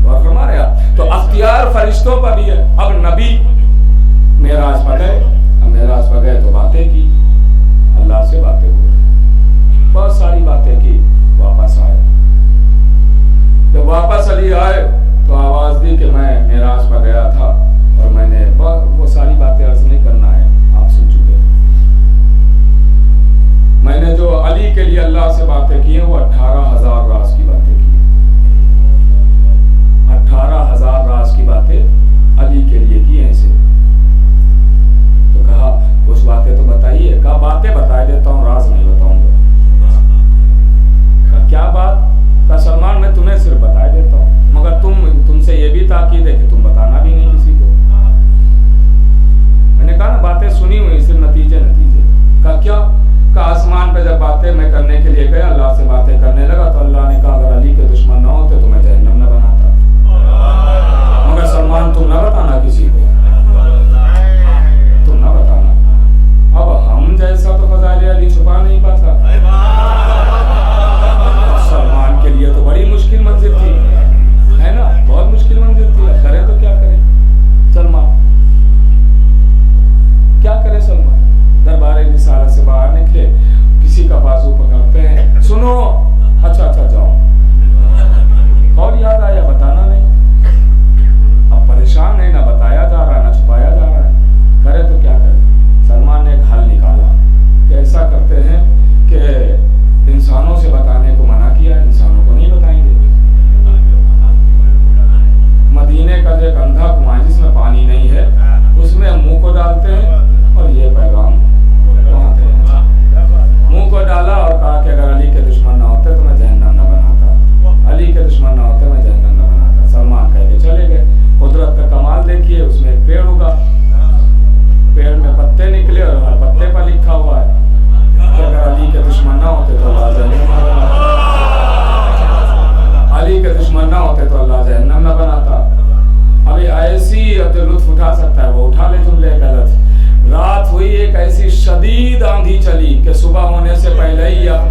और हमारे यहाँ तो अख्तियार फरिश्तों पर भी है। अब नबी मेराज पर गए, अब मेराज पर गए तो बातें की, अल्लाह से बातें हुई, बहुत सारी बातें की, वापस आए। जब वापस अली आए तो आवाज दी कि मैं मेराज पर गया था और मैंने वो सारी बातें अर्ज नहीं करना है, आप सुन चुके। मैंने जो अली के लिए अल्लाह से बातें की हैं वो 18,000 राज की बातें की, 18,000 राज की बातें अली के लिए की हैं इसे। तो कहा कुछ बातें तो बताइए। कहा बातें बता देता हूँ, राज नहीं बताऊंगा। कहा क्या बात? कहा सलमान मैं तुम्हें सिर्फ बता देता हूँ, मगर तुमसे ये भी ताकीद है कि तुम बताना भी नहीं किसी को। मैंने कहा ना बातें सुनी हुई, सिर्फ नतीजे। कहा क्या? कहा आसमान पे जब बातें मैं करने के लिए गया, अल्लाह से बातें करने लगा तो अल्लाह ने कहा अगर अली के दुश्मन ना होते तो मैं जहन्नम न बनाता, मगर सलमान तुम ना बताना किसी को, तुम ना बताना। अब हम जैसा तो फज़ाइल अली छुपा नहीं पाता। सलमान के लिए तो बड़ी मुश्किल मंजिल थी, है ना, बहुत मुश्किल मंजिल थी। अब करें तो क्या करें? सलमान क्या करे? सलमान दरबार रिसालत से बाहर निकले, किसी का बाजू पकड़ते हैं, सुनो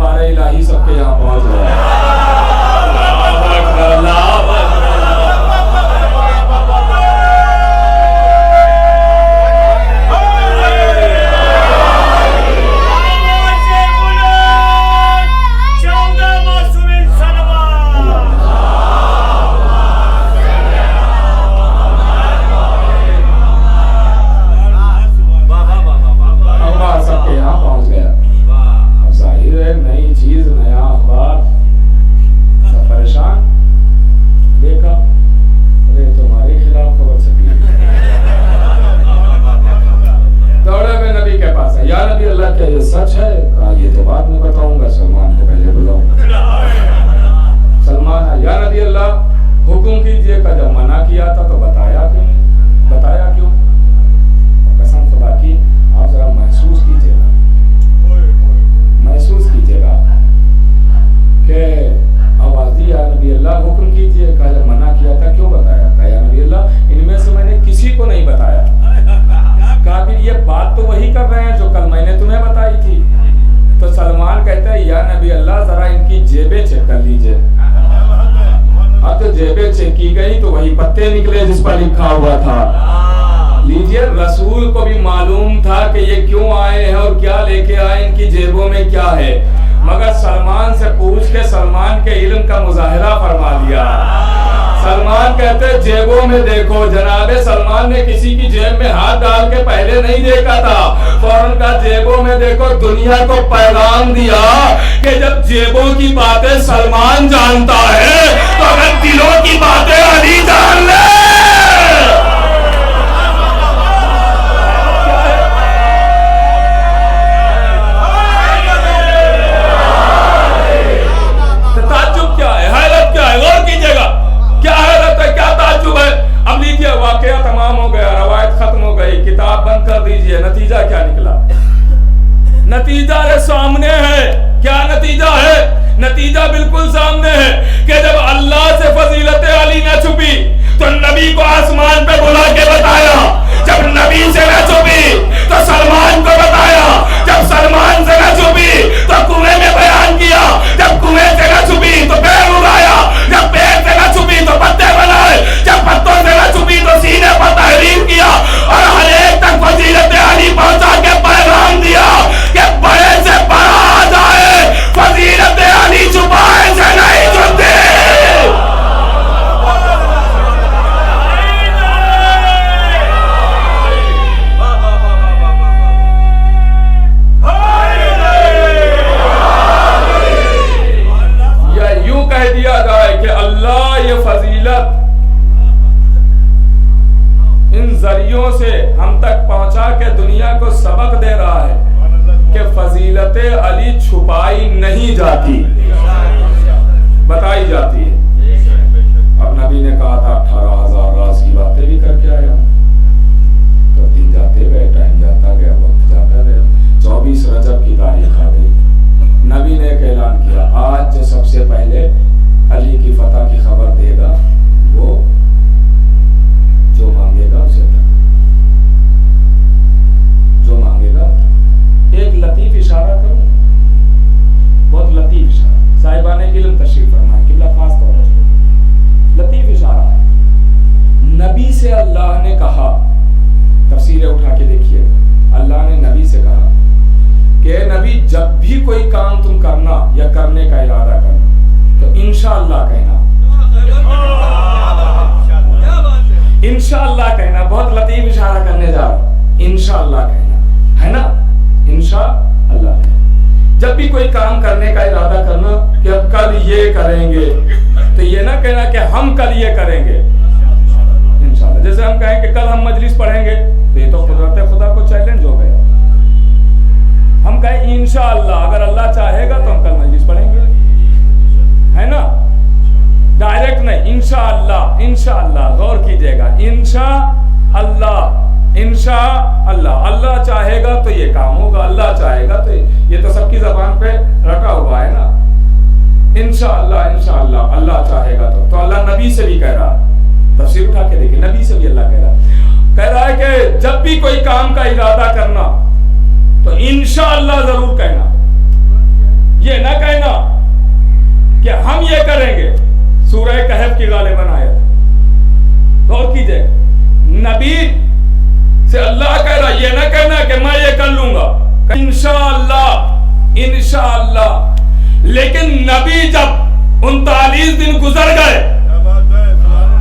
दरबार इलाही सबके यहाँ पहुंच गया। सच है? कहा ये तो बाद में बताऊंगा, सलमान को पहले बुलाओ। सलमान, या नबी अल्लाह हुक्म कीजिए। का जब मना किया था तो बताया क्यों नहीं? बताया क्यों? कसम खुदा की आप जरा महसूस कीजिएगा, महसूस कीजिएगा कि आवाज दी या नबी अल्लाह हुक्म कीजिए। का जब मना किया था क्यों बताया? कहा या नबी अल्लाह इनमें से मैंने किसी को नहीं बताया। कहा फिर ये बात तो वही कर रहे हैं जो कल मैंने तुम्हें बताई थी। तो सलमान कहता है या नबी अल्लाह जरा इनकी जेबें चेक कर लीजिए। अब तो जेबें चेक की गई तो वही पत्ते निकले जिस पर लिखा हुआ था। लीजिए, रसूल को भी मालूम था कि ये क्यों आए हैं और क्या लेके आए, इनकी जेबों में क्या है, मगर सलमान से पूछ के सलमान के इल्म का मुजाहिरा फरमा दिया। सलमान कहते जेबों में देखो। जनाबे सलमान ने किसी की जेब में हाथ डाल के पहले नहीं देखा था, फौरन का जेबों में देखो। दुनिया को पैगाम दिया कि जब जेबों की बातें सलमान जानता है तो अगर दिलों की बातें अली जान ले। ताज्जुब क्या है, हैरत क्या है, गौर कीजिएगा। क्या हैरत है, क्या ताज्जुब है। अब लीजिए, वाकया तमाम हो गया, रवायत खत्म हो गई, किताब बंद कर दीजिए। नतीजा क्या निकला? नतीजा सामने है। क्या नतीजा है? नतीजा बिल्कुल सामने है कि जब अल्लाह से फजीलत अली न छुपी तो नबी को आसमान पे बुला के बताया। जब नबी से न छुपी तो सलमान को बताया। जब सलमान से न छुपी तो कुएं में बयान किया। जब कुएं से न छुपी तो पेड़ उगाया। जब पेड़ से न छुपी तो पत्ते बनाए। जब पत्तों से न छुपी तो सीने पर तहरीर किया और हर एक तक फजीलत अली पहुंचा के पैगाम दिया कि बड़े से बड़ा आ जाए, फजीलत अली छुपाए से नहीं छुपती। दिया जाए कि अल्लाह ये फजीलत इन जरियों से हम तक पहुंचा के दुनिया को सबक दे रहा है कि फजीलत अली छुपाई नहीं जाती, बताई जाती है। अब नबी ने कहा था 18,000 राज की बातें भी करके आया। तो दिन जाते गए, टाइम जाता गया, वक्त जाता गया। 24 रजब की तारीख आ गई। नबी ने एक ऐलान किया, आज जो सबसे पहले अली की फतह की खबर देगा वो जो मांगेगा उसे दे, जो मांगेगा। एक लतीफ इशारा करूं, बहुत लतीफ इशारा, साहिबाने इल्म तशरीफ फरमाए, किबला खास तौर पर लतीफ इशारा। नबी से अल्लाह ने कहा, तफसीरें उठा के देखिएगा, अल्लाह ने नबी से कहा कि नबी जब भी कोई काम तुम करना या करने का इरादा करना तो इंशाअल्लाह कहना। इंशाअल्लाह कहना, बहुत लतीफ इशारा करने जा रहा। इंशाअल्लाह कहना है ना, इंशाअल्लाह। जब भी कोई काम करने का इरादा करना कि अब कल ये करेंगे, तो ये ना कहना कि हम कल ये करेंगे इंशाअल्लाह। जैसे हम कहें कि कल हम मजलिस पढ़ेंगे तो ये तो कुदरत खुदा को चैलेंज हो गया। हम कहें इंशाअल्लाह, अगर अल्लाह चाहेगा तो हम कल मजलिस पढ़ेंगे, है ना। डायरेक्ट नहीं, इंशाअल्लाह। इंशाअल्लाह गौर कीजिएगा, इंशाअल्लाह, इंशाअल्लाह। अल्लाह चाहेगा तो ये काम होगा, अल्लाह चाहेगा तो ये तो सबकी जबान पे रटा हुआ है ना। इंशाअल्लाह, इंशाअल्लाह, अल्लाह चाहेगा तो अल्लाह नबी से भी कह रहा, तफसीर उठा के देखिए, नबी से भी अल्लाह कह रहा है कि जब भी कोई काम का इरादा करना तो इंशाअल्लाह जरूर कहना। ये ना कहना कि हम ये करेंगे। सूरह कहफ की गालिबन आयत, गौर कीजिए, नबी से अल्लाह कह रहा, ये ना कहना कि मैं ये कर लूंगा, इंशाअल्लाह इंशाअल्लाह। लेकिन नबी जब 39 दिन गुजर गए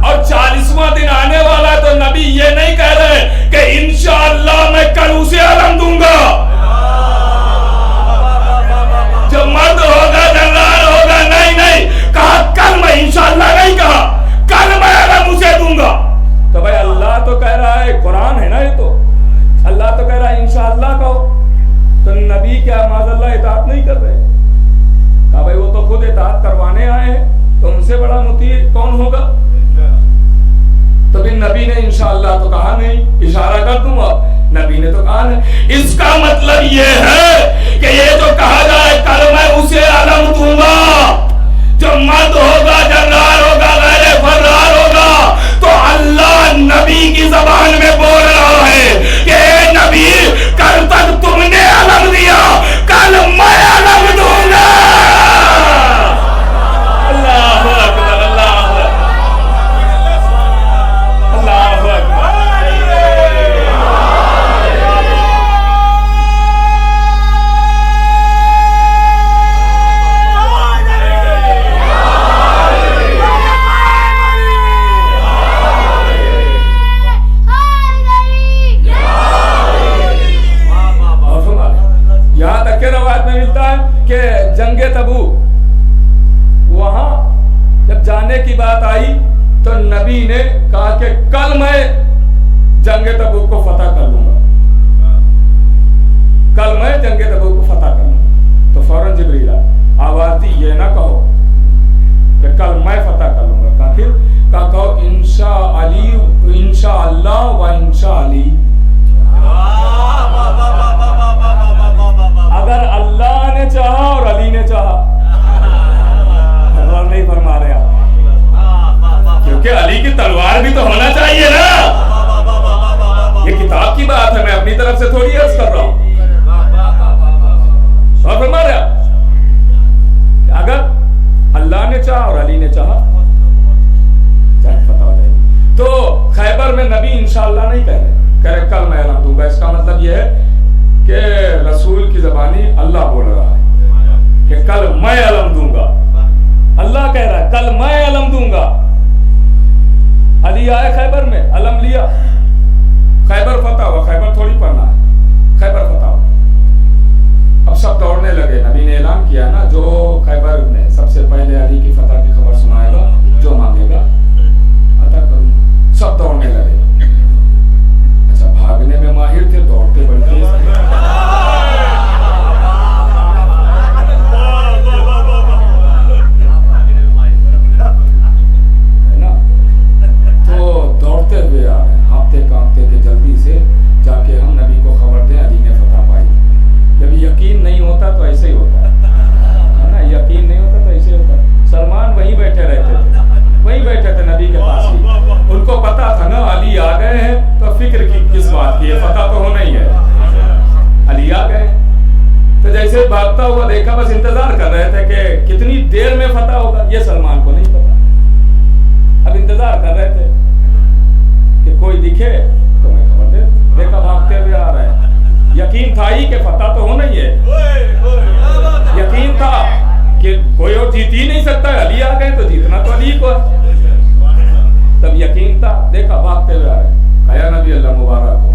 और 40वां दिन आने वाला, तो नबी ये नहीं कह रहे कि इंशाअल्लाह मैं कल उसे आलम दूंगा। जो मर्द होगा, जर्रार होगा, नहीं नहीं कहा, कल मैं इंशाअल्लाह नहीं कहा, कल मैं आलम उसे दूंगा। तो भाई अल्लाह तो कह रहा है, कुरान है ना ये, तो अल्लाह तो कह रहा है इंशाअल्लाह कहो, तो नबी क्या माज़अल्लाह इताअत नहीं कर रहे? कहा भाई वो तो खुद इताअत करवाने आए हैं, तो उनसे बड़ा मुती कौन होगा? तो फिर नबी ने इंशाअल्लाह तो कहा नहीं, इशारा कर दूंगा, नबी ने तो कहा नहीं। इसका मतलब ये है कि ये जो कहा जाए कल मैं उसे आलम दूंगा, जो मर्द होगा, जर्रार होगा, गैर फर्रार होगा, तो अल्लाह नबी की जबान में बोल रहा है कि नबी कल तक तुमने आलम दिया, कल मैं आलम दूंगा। अल्लाह अकबर, अल्लाह अल्लाह अकबर। यहाँ तक के रवायत में मिलता है कि जंगे तबूक, वहां जब जाने की बात आई तो नबी ने कहा कि कल मैं जंगे तबूक को फतह कर लूंगा, कल मैं जंगे तबूक को फतह कर लूंगा। तो फौरन जिब्रील आवाज दी, ये ना कहो कि कल मैं फतह कर लूंगा, कहा फिर कहो इंशाअल्लाह व इंशा अली। अगर अल्लाह ने चाहा और अली ने चाहा, तलवार नहीं फरमा रहे आप, क्योंकि अली की तलवार भी तो होना चाहिए ना। ये किताब की बात है, मैं अपनी तरफ से थोड़ी अर्ज कर रहा हूं। और फरमा रहे आप, अगर अल्लाह ने चाहा और अली ने चाहा, फतह हो जाएगी। तो खैबर में नबी इंशाअल्लाह नहीं कह रहे, कल मैं आलम दूंगा। इसका मतलब यह है कि रसूल की ज़बानी अल्लाह बोल रहा है कि कल मैं अलम दूंगा। अल्लाह कह रहा है कल मैं अलम दूंगा। अली आए खैबर में, अलम लिया, खैबर फतह हुआ। खैबर थोड़ी पढ़ना है, खैबर फतह हुआ। अब सब दौड़ने लगे, नबी ने ऐलान किया ना, जो खैबर में सबसे पहले अली की फतह की खबर सुनाएगा, जो मांगेगा अता करूंगा। सब दौड़ने लगे। अच्छा, भागने में माहिर थे, दौड़ते बड़ी तेज थे। है ना? तो दौड़ते हुए आ रहे, हाँफते कांपते थे, जल्दी से जाके हम नबी को खबर दें, अली ने फतह पाई। जब यकीन नहीं होता तो ऐसे ही होता है ना, यकीन नहीं होता तो ऐसे होता। सलमान वहीं बैठे रहते थे, वहीं बैठे थे नबी के पास ही। उनको पता था ना अली आ गए हैं, तो फिक्र की किस बात की है, फतह तो होना ही है। अली आ गए तो जैसे भागता हुआ देखा, बस इंतजार कर रहे थे कि कितनी देर में फतह होगा, ये सलमान को नहीं पता। अब इंतजार कर रहे थे कि कोई दिखे तो मैं खबर दे। देखा भागते हुए आ रहे हैं, यकीन था ही कि फतह तो होना ही है। यकीन था कि कोई और जीत ही नहीं सकता, अली आ गए तो जीतना तो अली को। तब यकीन था, देखा भागते हुए आ रहे हैं, कहा नबी अल्लाह मुबारक हो,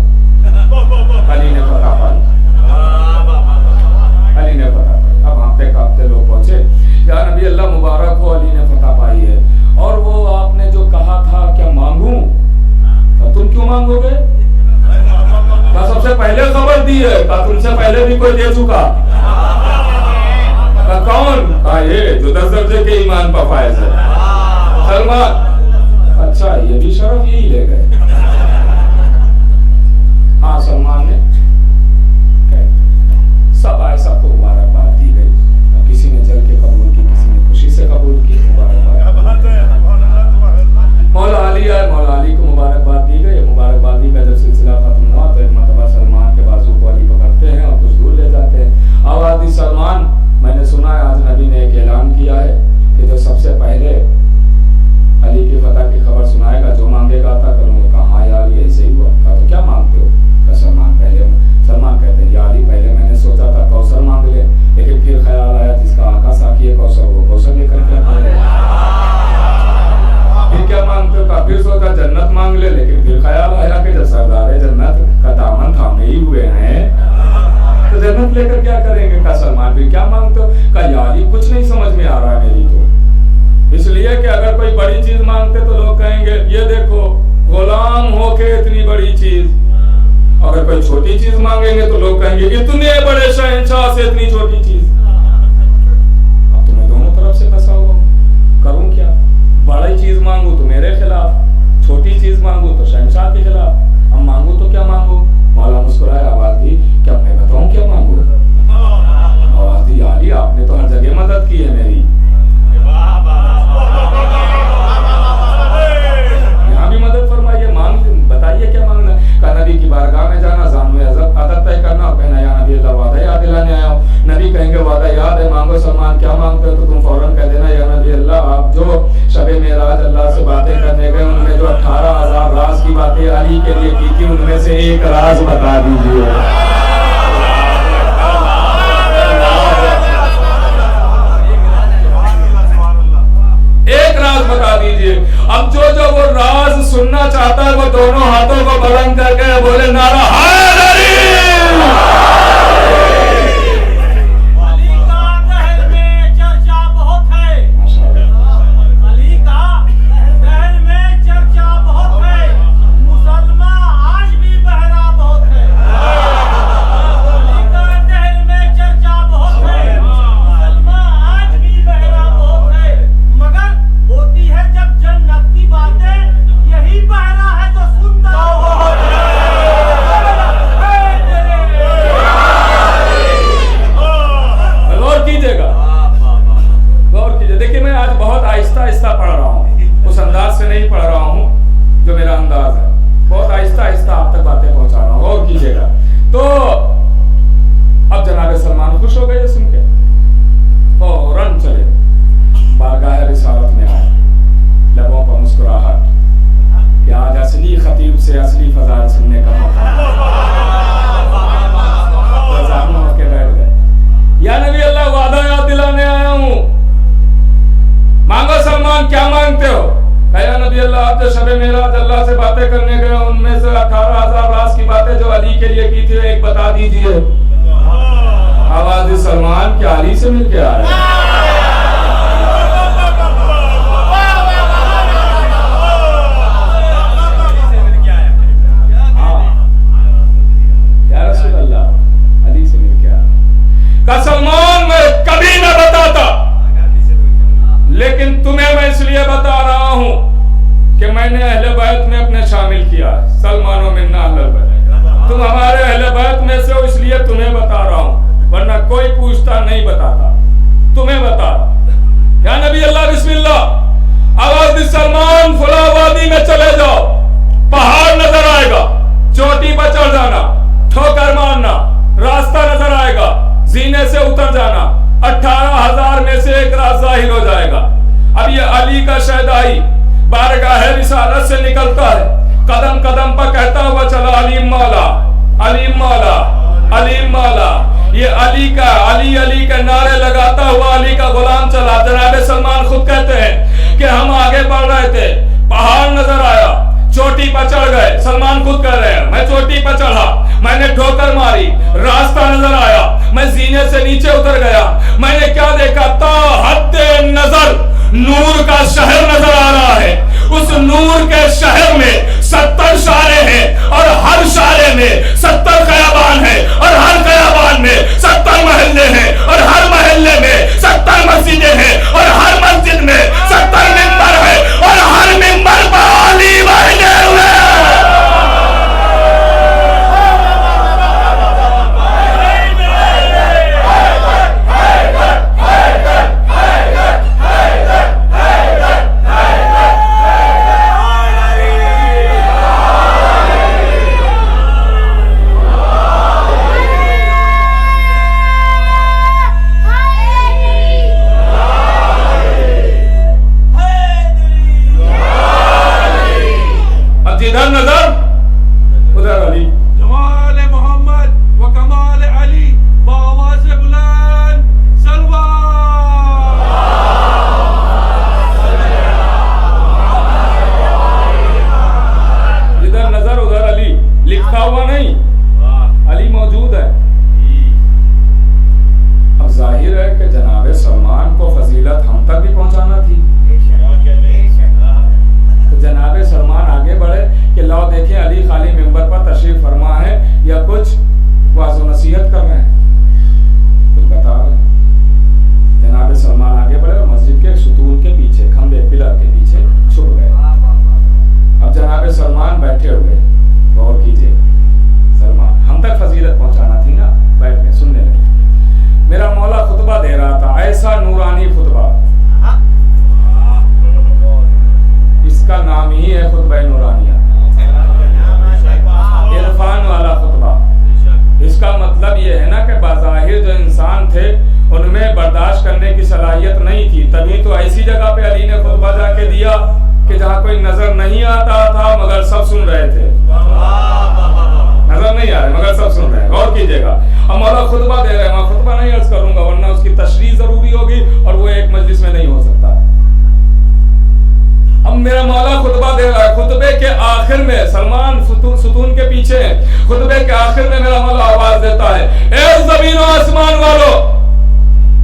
अली ने फतह पाई, अली ने फतह पाई। अब हाँफते कांपते लोग पहुंचे, या नबी अल्लाह मुबारक हो, अली ने फतह पाई है। और वो आपने जो कहा था क्या मांगूं, तो तुम क्यों मांगोगे? क्या सबसे पहले खबर दी है? क्या तुमसे पहले भी कोई दे चुका? कौन? कहा ये जो 10 दर्जे के ईमान पर फायज है, सलमान। अच्छा, ये भी शरफ यही ले गए। हाँ, सलमान ने सब आए, सबको मुबारकबाद दी गई। किसी ने जल के कबूल की, किसी ने खुशी से कबूल की, मुबारकबाद। मौला अली आए, मौला अली को मुबारकबाद दी गई। मुबारकबादी का जब सिलसिला खत्म हुआ तो एक मरतबा सलमान के बाजू को अली पकड़ते हैं और कुछ दूर ले जाते हैं। आवाज़ दी, सलमान, मैंने सुना है लेकिन फिर ख्याल आया जिसका आका साकी है कौशल, वो कौशल लेकर क्या करेगा। फिर क्या मांगते हो? फिर सोचा जन्नत मांग ले, लेकिन फिर ख्याल आया कि जब सरदार जन्नत का दामन थामे ही हुए हैं तो जन्नत लेकर क्या करेंगे। का सलमान फिर क्या मांगते हो? का यार ये कुछ नहीं समझ में आ रहा है मेरी तो। इसलिए कि अगर कोई बड़ी चीज मांगते तो लोग कहेंगे ये देखो गुलाम होके इतनी बड़ी चीज, अगर कोई छोटी चीज मांगेंगे तो लोग कहेंगे इतने बड़े शहंशाह से इतनी छोटी चीज। अब तुम्हें दोनों तरफ से फंसा हुआ, करूं क्या? बड़ी चीज मांगू तो मेरे खिलाफ, छोटी चीज मांगू तो शहंशाह के खिलाफ। अब मांगू तो क्या मांगू? मौला मुस्कुराया, आवाज दी, क्या मैं बताऊं क्या मांगू? आवाज दी, आली आपने तो हर जगह मदद की है मेरी, यहाँ भी मदद फरमाइए, मांग बताइए क्या मांगना। का नबी की बारगाह में जाना, जानवे अदब तय करना और कहना या नबी अल्लाह वादा याद दिलाने आया हूँ। नबी कहेंगे वादा याद है, मांगो सलमान क्या मांगते हो? तो तुम फौरन कह देना या नबी अल्लाह आप जो शबे मेराज अल्लाह से बातें करने गए उनमें जो 18,000 राज की बातें अली के लिए की थी उनमें से एक राज बता दीजिए। एक राज बता दीजिए। अब जो जो वो राज सुनना चाहता है वो दोनों हाथों को बुलंद करके बोले नारा हैदरी। अली का दहर में चर्चा बहुत है, अली का दहर में चर्चा बहुत है, मुसलमान आज भी बहरा बहुत है। अली का दहर में चर्चा बहुत है, मुसलमान आज भी बहरा बहुत है, मगर होती है जब जन्नत की बातें, यही बहरा है जो सुनता बहुत है। गौर कीजिएगा, गौर कीजिए। देखिए मैं आज बहुत आहिस्ता आहिस्ता पढ़ रहा हूँ, उस अंदाज से नहीं पढ़ रहा हूँ जो मेरा अंदाज है, बहुत आहिस्ता आहिस्ता आप तक बातें पहुंचा रहा हूँ, गौर कीजिएगा। तो अब जनाब सलमान खुश हो गए सुन के, फौरन चले बारगाह रिसालत में आए, लबों पर मुस्कुराहट कि आज असली खतीब से असली फजाइल सुनने का मौका होके बैठ गए। या नबी अल्लाह वादा याद दिलाने आया हूँ, मांगो सलमान क्या मांगते हो? या नबी अल्लाह आप जो शबे मेराज अल्लाह से बातें करने गए उनमें से 18,000 राज की बातें जो अली के लिए की थी एक बता दीजिए। आवाज सलमान क्या अली से मिल के आ रहे हैं? सलमान मैं कभी न बताता, लेकिन तुम्हें मैं इसलिए बता रहा हूं कि मैंने अहले बैत में अपने शामिल किया। सलमानो मिन्ना अहले बैत, तुम हमारे अहले बैत में से हो इसलिए तुम्हें बता रहा हूं, वरना कोई पूछता नहीं बताता, तुम्हें बता रहा। या नबी अल्लाह बिस्मिल्लाह। आवाज दी सलमान फुला वादी में चले जाओ, पहाड़ नजर आएगा, चोटी पर चढ़ जाना, ठोकर मारना, रास्ता नजर आएगा, जीने से उतर जाना, 18,000 में से एक राज जाहिर हो जाएगा। अब ये अली का शहदाई बारगाह रिसालत से निकलता है, कदम कदम पर कहता हुआ चला अलीम मौला, अलीम मौला, अलीम मौला। ये अली का अली अली के नारे लगाता हुआ अली का गुलाम चला। जनाब सलमान खुद कहते हैं कि हम आगे बढ़ रहे थे, पहाड़ नजर आया, चोटी पर चढ़ गए। सलमान खुद कह रहे हैं मैं चोटी पर चढ़ा, मैंने ठोकर मारी, रास्ता नजर आया, मैं जीने से नीचे उतर गया, मैंने क्या देखा? ता हद्दे नजर नूर का शहर नजर आ रहा है। उस नूर के शहर में 70 शारे हैं और हर शारे में 70 खयाबान है और हर खयाबान में 70 महल्ले हैं और हर महल्ले में 70 मस्जिदें हैं और हर मस्जिद में 70 मिंबर है और हर मिंबर पर अली बैठे हुए हैं। सलाहियत नहीं थी, तभी तो ऐसी जगह पे अली ने खुतबा जाके दिया कि जहाँ कोई नजर नहीं आता था मगर सब सुन रहे थे। नजर नहीं आ रहे मगर सब सुन रहे हैं, गौर कीजिएगा। अब मौला खुतबा दे रहे हैं, मैं खुतबा नहीं अर्ज करूंगा वरना उसकी तशरीह जरूरी होगी और वो एक मजलिस में नहीं हो सकता। अब मेरा मौला खुतबा दे रहा है, खुतबे के आखिर में सलमान सुतून के पीछे, खुतबे के आखिर में मेरा मौला आवाज देता है, ए जमीन और आसमान वालों,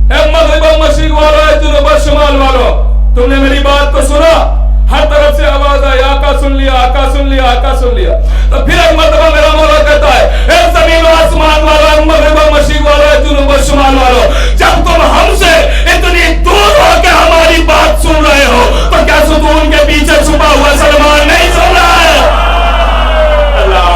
ए मगरिब और मशरिक वालों, ए जुनूब और शुमाल वालों, तुमने मेरी बात को सुना? हर तरफ से आवाज आई, आका सुन लिया, आका सुन लिया, आका सुन लिया। तो फिर एक मर्तबा मेरा मौला कहता है, ए जमीन और आसमान वालों, मगरिब और मशरिक वालों, जुनूब और शुमाल वालों, जब तुम हमसे इतनी दूर होकर हमारी बात सुन रहे हो तो क्या सुतून के पीछे छुपा हुआ सलमान नहीं सुन रहा है? अल्लाह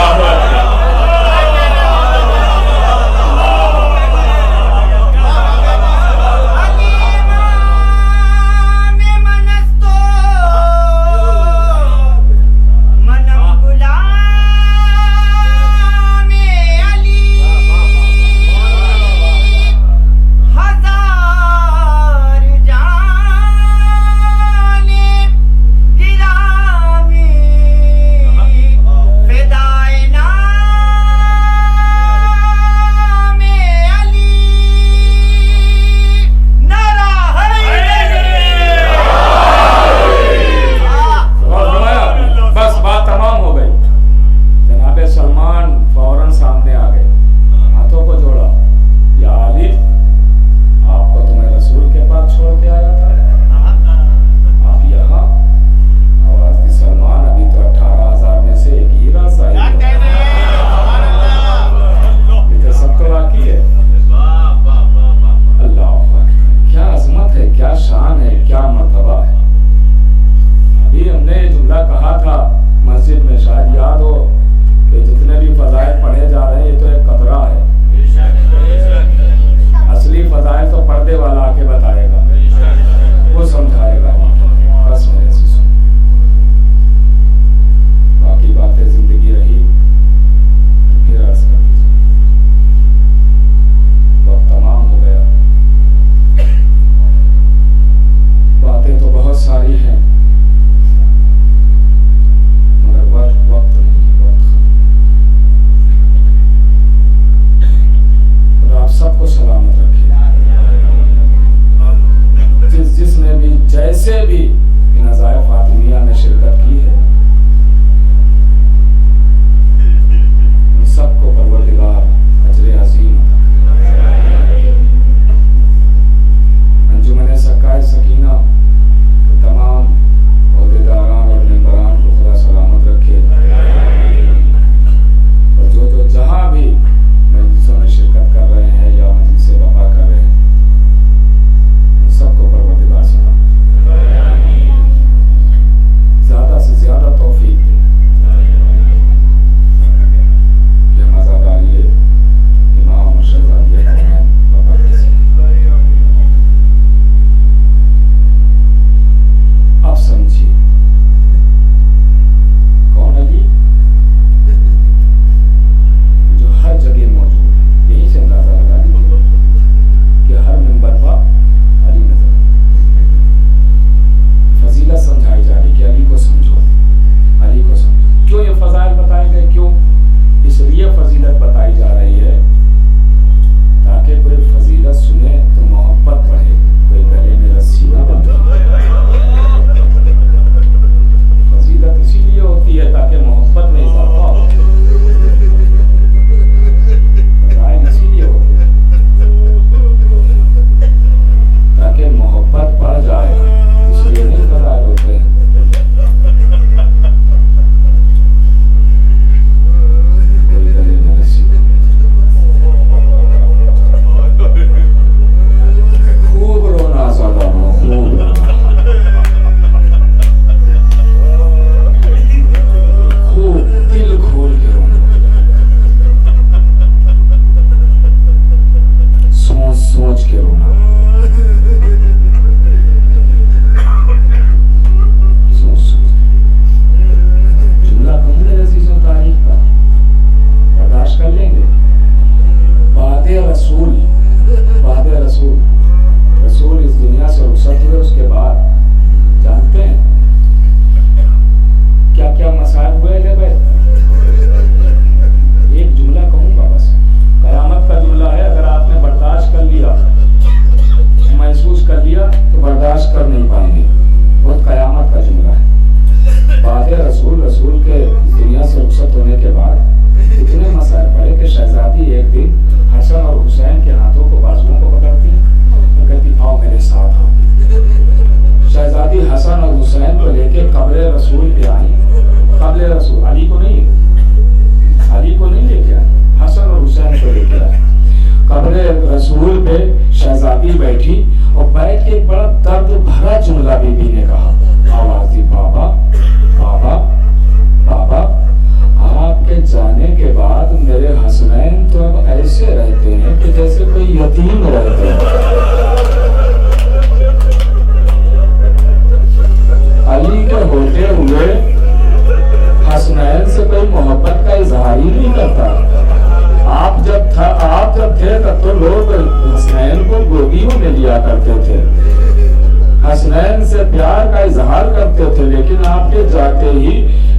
कर नहीं पाएंगे। बहुत कयामत का जुमला है। बाद रसूल के दुनिया से रुखसत होने के बाद इतने मसाइल पड़े कि शहजादी एक दिन हसन और हुसैन के हाथों को, बाजुओं को पकड़ती और कहती आओ मेरे साथ आओ। शहजादी हसन और हुसैन को लेके कब्र रसूल पे आई। कब्र रसूल, अली को नहीं लेके आए, हसन और हुसैन को लेके आए। कब्र रसूल पे शहजादी बैठी और बैठ के एक बड़ा दर्द भरा जुमला बीबी ने कहा, आवाज दी, बाबा बाबा बाबा, आपके जाने के बाद मेरे हसनैन तो अब ऐसे रहते हैं कि जैसे कोई यतीम रहते हैं। अली के होते हुए हसनैन से कोई मोहब्बत का इजहार ही नहीं करता। आप जब थे तब तो लोग हसनैन को गोदियों में लिया करते थे, हसनैन से प्यार का इजहार करते थे, लेकिन आपके जाते ही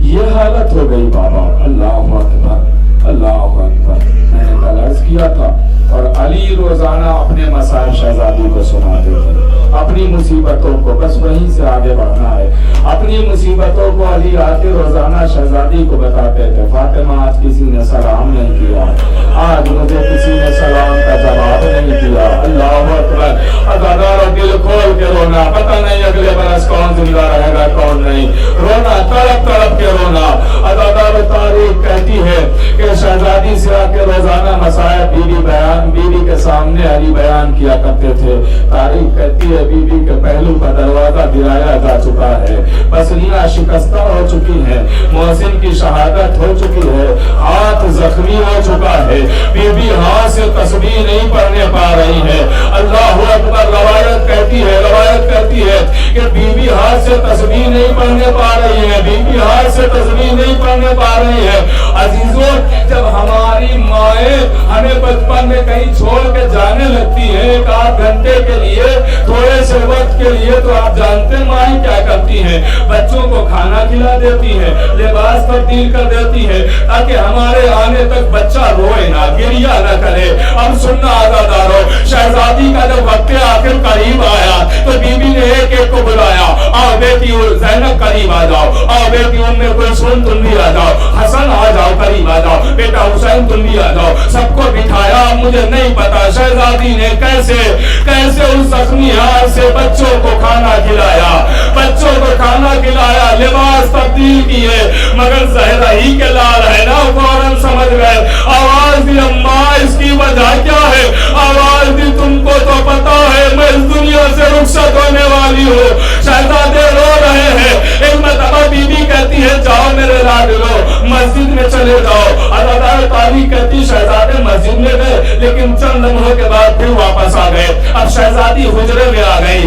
ये हालत हो गई। बाबा, अल्लाहु अकबर, अल्लाहु अकबर। मैंने कल अर्ज किया था। और अली रोजाना अपने मसाइल शहजादी को सुनाते थे, अपनी मुसीबतों को, बस वहीं से आगे बढ़ना है। अपनी मुसीबतों को अली आके रोजाना शहजादी को बताते थे। फातिमा, आज किसी ने सलाम नहीं किया, आज मुझे किसी ने सलाम का जवाब नहीं दिया। अल्लाहु अकबर। अदादार दिल खोल के रोना, पता नहीं अगले बरस कौन जिंदा रहेगा कौन नहीं। रोना, तड़प तड़प के रोना। अदादार तारीख कहती है कि शहजादी से आके रोजाना मसाया बीबी के सामने अली बयान किया करते थे। तारीख कहती है बीबी के पहलू का दरवाजा गिराया जा चुका है, पसलियां शिकस्ता हो चुकी हैं, मोहसिन की शहादत हो चुकी है, हाथ जख्मी हो चुका है, बीबी हाथ से तस्बीह नहीं पढ़ने पा रही है। अल्लाहु अकबर। रवायत कहती है कि बीबी हाथ से तस्बीह नहीं पढ़ने पा रही है, बीबी हाथ से तस्बीह नहीं पढ़ने पा रही है। अजीजों, जब हमारी माएँ हमें बचपन में कहीं छोड़ के जाने लगती है एक आध घंटे के लिए, थोड़े से वक्त के लिए, तो आप जानते हैं माएँ क्या करती हैं? बच्चों को खाना खिला देती है, लिबास तब्दील कर देती है, ताकि हमारे आने तक बच्चा रोए ना, गिरिया न करे। अब सुनना आज़ादारो, शहजादी का जब वक्त आखिर करीब आया तो बीबी ने एक एक को बुलाया, आओ बेटी ज़ैनब करीब आ जाओ, आओ बेटी उम्मे कुलसूम तुम भी आ जाओ, हसन आ जाओ करीब आ जाओ, बेटा हुसैन तुम भी आ जाओ। सबको बिठाया। मुझे नहीं पता शहजादी ने कैसे उस जख्मी हाथ से बच्चों को खाना खिलाया, लिबास तब्दील किए, मगर ज़हरा ही के लाल है ना, फौरन समझ गए। आवाज दी, अम्मा इसकी वजह क्या है? आवाज दी, तुमको तो पता है मैं इस दुनिया से रुखसत होने वाली हूँ। शहजादे रो रहे हैं। एक मरतबा बीबी कहती है, जाओ मेरे लाडलो, मस्जिद में चले जाओ। अदादार तारीख कहती शहजादे मस्जिद में गए, लेकिन चंद लम्हों के बाद फिर वापस आ गए। अब शहजादी हुजरे में आ गई।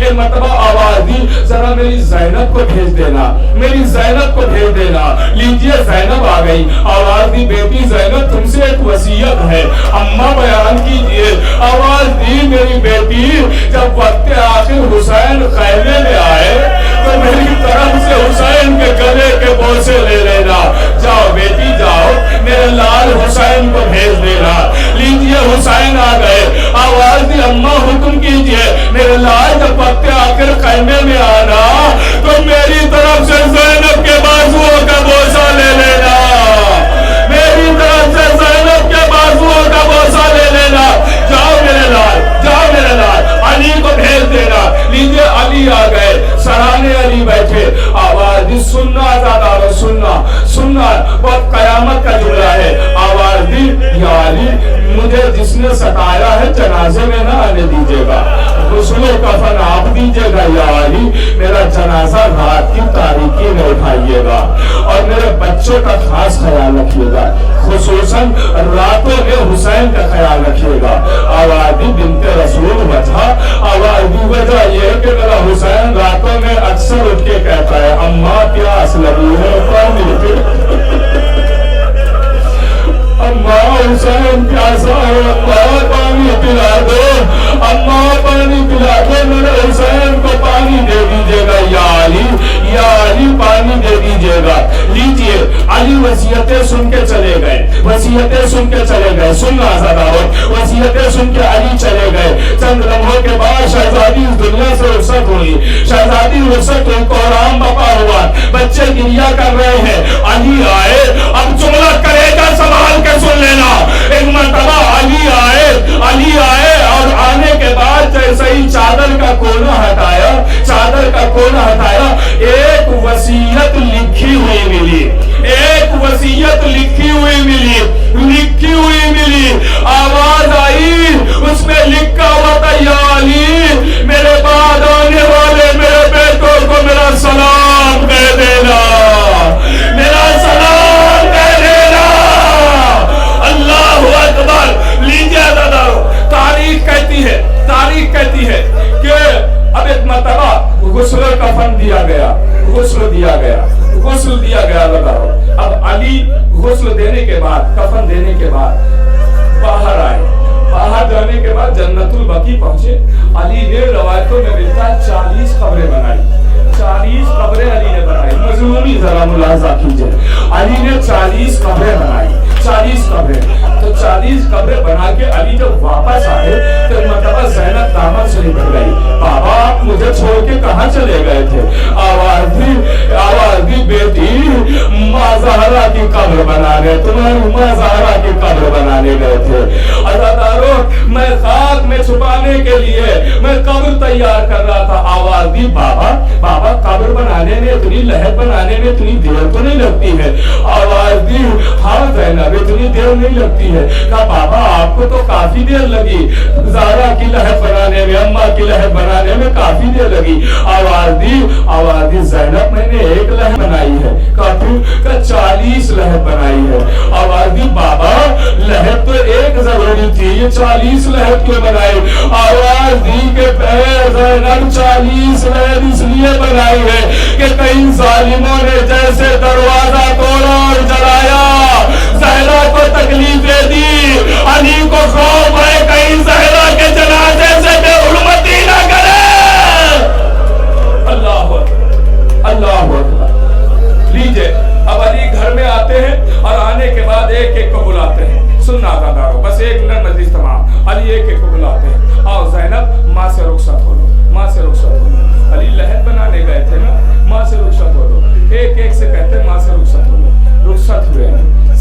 एक मरतबा आवाज दी, जरा मेरी ज़ैनब को भेज देना, मेरी ज़ैनब को भेज देना। लीजिए ज़ैनब आ गई। आवाज दी, बेटी ज़ैनब तुमसे एक वसीयत है, अम्मा बयान कीजिए। आवाज दी, मेरी बेटी जब वक्त आखिर हुसैन खैमे में आए तो मेरी तरफ से हुसैन के गले के बोसे ले लेना। जाओ बेटी जाओ, मेरे लाल हुसैन को भेज देना। लीजिए हुसैन आ गए। आवाज दी, अम्मा हुक्म कीजिए, मेरे लाल जब वक्त आखिर खैमे में आना तो मेरी तरफ से ज़ैनब के बाजुओं का बोसा ले लेना, मेरी तरफ से ज़ैनब के बाजुओं का बोसा ले लेना। जाओ मेरे लाल, जाओ मेरे लाल, अली को भेज देना। लीजिए अली आ गए, सराहने अली बैठे। आवाज दी, सुनना ज़्यादा सुनना, बहुत कयामत का जुमला है। आवाज दी, या अली मुझे जिसने सताया है जनाजे में ना आने दीजिएगा, गुस्ल कफन आप दीजिएगा। या अली मेरा जनाजा रात की तारीकी में उठाइएगा और मेरे बच्चों का खास ख्याल रखिएगा, खुसूसन रातों में हुसैन का ख्याल रखिएगा। आवाज दी, बिनते रसूल वजह। आवाज दी, वजह यह कि मेरा हुसैन रातों में अक्सर उठ के कहता है, अम्मा प्यास लगी है, अम्मा हुसैन प्यासा है, अम्मा पानी पिला दो, अम्मा पानी पिला दो, मेरे हुसैन को पानी दे दीजिएगा। या अली पानी दे दीजिएगा। जाएगा। लीजिए, अली वसीयतें सुन के चले गए, वसीयतें सुन के चले गए। सुनना आजादारों, वसीयतें सुन के अली चले गए। चंद लम्हों के बाद शहजादी इस दुनिया से रुखसत हुई। शहजादी रुखसत हुई, कोहराम बपा हुआ, बच्चे गिरिया कर रहे हैं। अली आए। अब जुमला करेगा संभाल के सुन लेना। एक मरतबा अली आए, अली आए और आने के बाद जैसे ही चादर का कोना हटाया, चादर का कोना हटाया, एक वसीयत लिखी हुई मिली, एक वसीयत लिखी हुई मिली, लिखी हुई मिली। आवाज आई, उसमें लिखा हुआ था, या अली मेरे बाद आने वाले मेरे बेटों को मेरा सलाम कह देना, मेरा सलाम कह देना। अल्लाह अकबर। लीजिए दादा, तारीख कहती है, तारीख कहती है कि अब एक मरतबा गुस्ल कफन दिया गया, गुस्ल दिया गया, गुस्ल दिया गया लगाओ। अब अली गुस्ल देने के बाद, कफन देने के बाद बाहर आए। बाहर जाने के बाद जन्नतुल बकी पहुंचे। अली ने, रवायतों में मिलता है, 40 कब्रें बनाई, 40 कब्रें अली ने बनाई। मजलूमी जरा मुलाजा कीजिए, अली ने 40 कब्रें बनाई, 40 कब्रें। तो 40 कब्रें बना के अली जब वापस आए तो मतलब ज़ैनब तामर से निकल गई, बाबा आप मुझे छोड़ के कहाँ चले गए थे? आवाज दी बेटी, माँ ज़हरा की कब्र बनाने, तुम्हारी माँ ज़हरा की कब्र बनाने गए थे। अज़ादारों, मैं खाक में छुपाने के लिए मैं कब्र तैयार कर रहा था। आवाज दी, बाबा बाबा कब्र बनाने में इतनी लहर बनाने में इतनी देर तो नहीं लगती है? आवाज दी, हाँ ज़ैनब इतनी देर नहीं लगती है। कहा बाबा आपको तो काफी देर लगी, ज़हरा की लहर बनाने में, अम्मा की लहर बनाने में काफी देर लगी। आवाज दी ज़ैनब मैंने एक लहर बनाई है। कहा तू? कहा 40 लहर बनाई है। आवाज दी बाबा लहर तो एक जरूरी थी, ये 40 लहर क्यों बनाई? आवाज दी के ज़ैनब 40 लहर इसलिए बनाई है कि कई जालिमों ने जैसे दरवाजा तोड़ा और जलाया, ज़हरा को तकलीफें दी, अली को खौफ है कहीं ज़हरा के जनाजे से बेहुरमती ना करे। अल्लाह अल्लाह अकबर। लीजिए, अब अली घर में आते हैं और आने के बाद एक एक को बुलाते हैं। सुनना दादारो, बस एक मिनट मजलिस तमाम। अली एक एक को बुलाते हैं, आओ ज़ैनब माँ से रुखसत हो लो, माँ से रुखसत हो लो। अली लहर बनाने गए थे ना, माँ से रुखसत हो लो। एक एक से कहते हैं माँ से रुखसत हो लो। रुखसत हुए,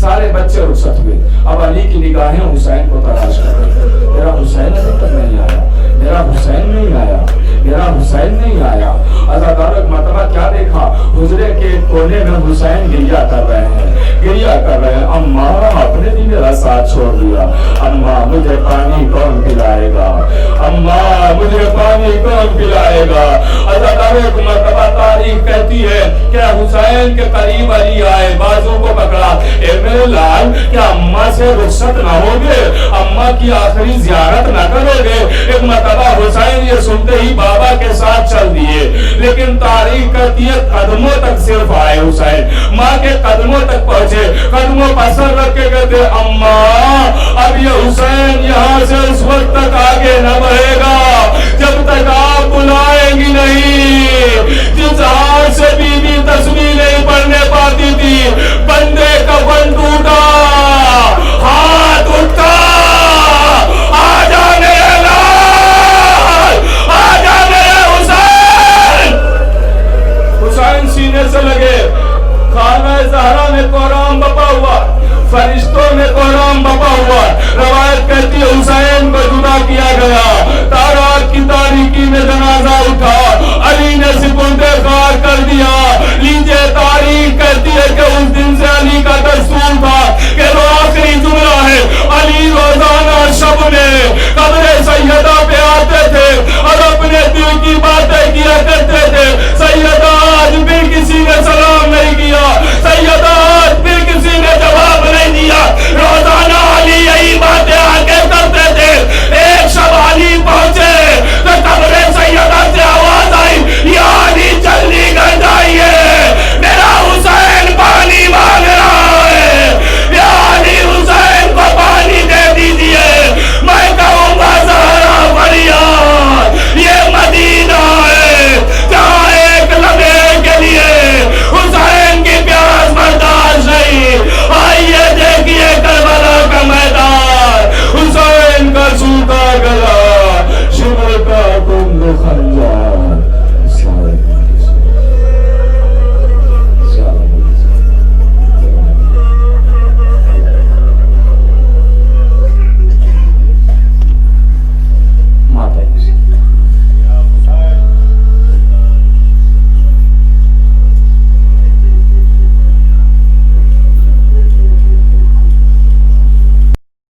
सारे बच्चे रुखसत हुए। अब अली की निगाहें हुसैन को तलाश कर रही, मेरा हुसैन अभी तक नहीं आया, मेरा हुसैन नहीं आया, मेरा हुसैन नहीं आया। अज़ादारों, एक मरतबा क्या देखा, हुजरे के कोने में हुसैन गिरिया कर रहे हैं, गिरिया कर रहे हैं। अम्मा आपने भी मेरा साथ छोड़ दिया, अम्मा मुझे पानी कौन पिलाएगा, अम्मा मुझे पानी कौन पिलाएगा। अज़ादारों, एक मरतबा तारीख कहती है कि हुसैन के करीब अली आए, बाजू को पकड़ा, ए मेरे लाल क्या अम्मा से रुखसत ना होगे, अम्मा की आखिरी जियारत ना करोगे? एक मरतबा हुसैन ये सुनते ही बाबा के साथ चल दिए, लेकिन तारीख कहती है कदमों तक सिर्फ आए हुसैन, माँ के कदमों तक पहुंचे, कदमों पर सर रख के कहते अम्मा अब ये हुसैन यहाँ से उस वक्त तक आगे न बढ़ेगा जब तक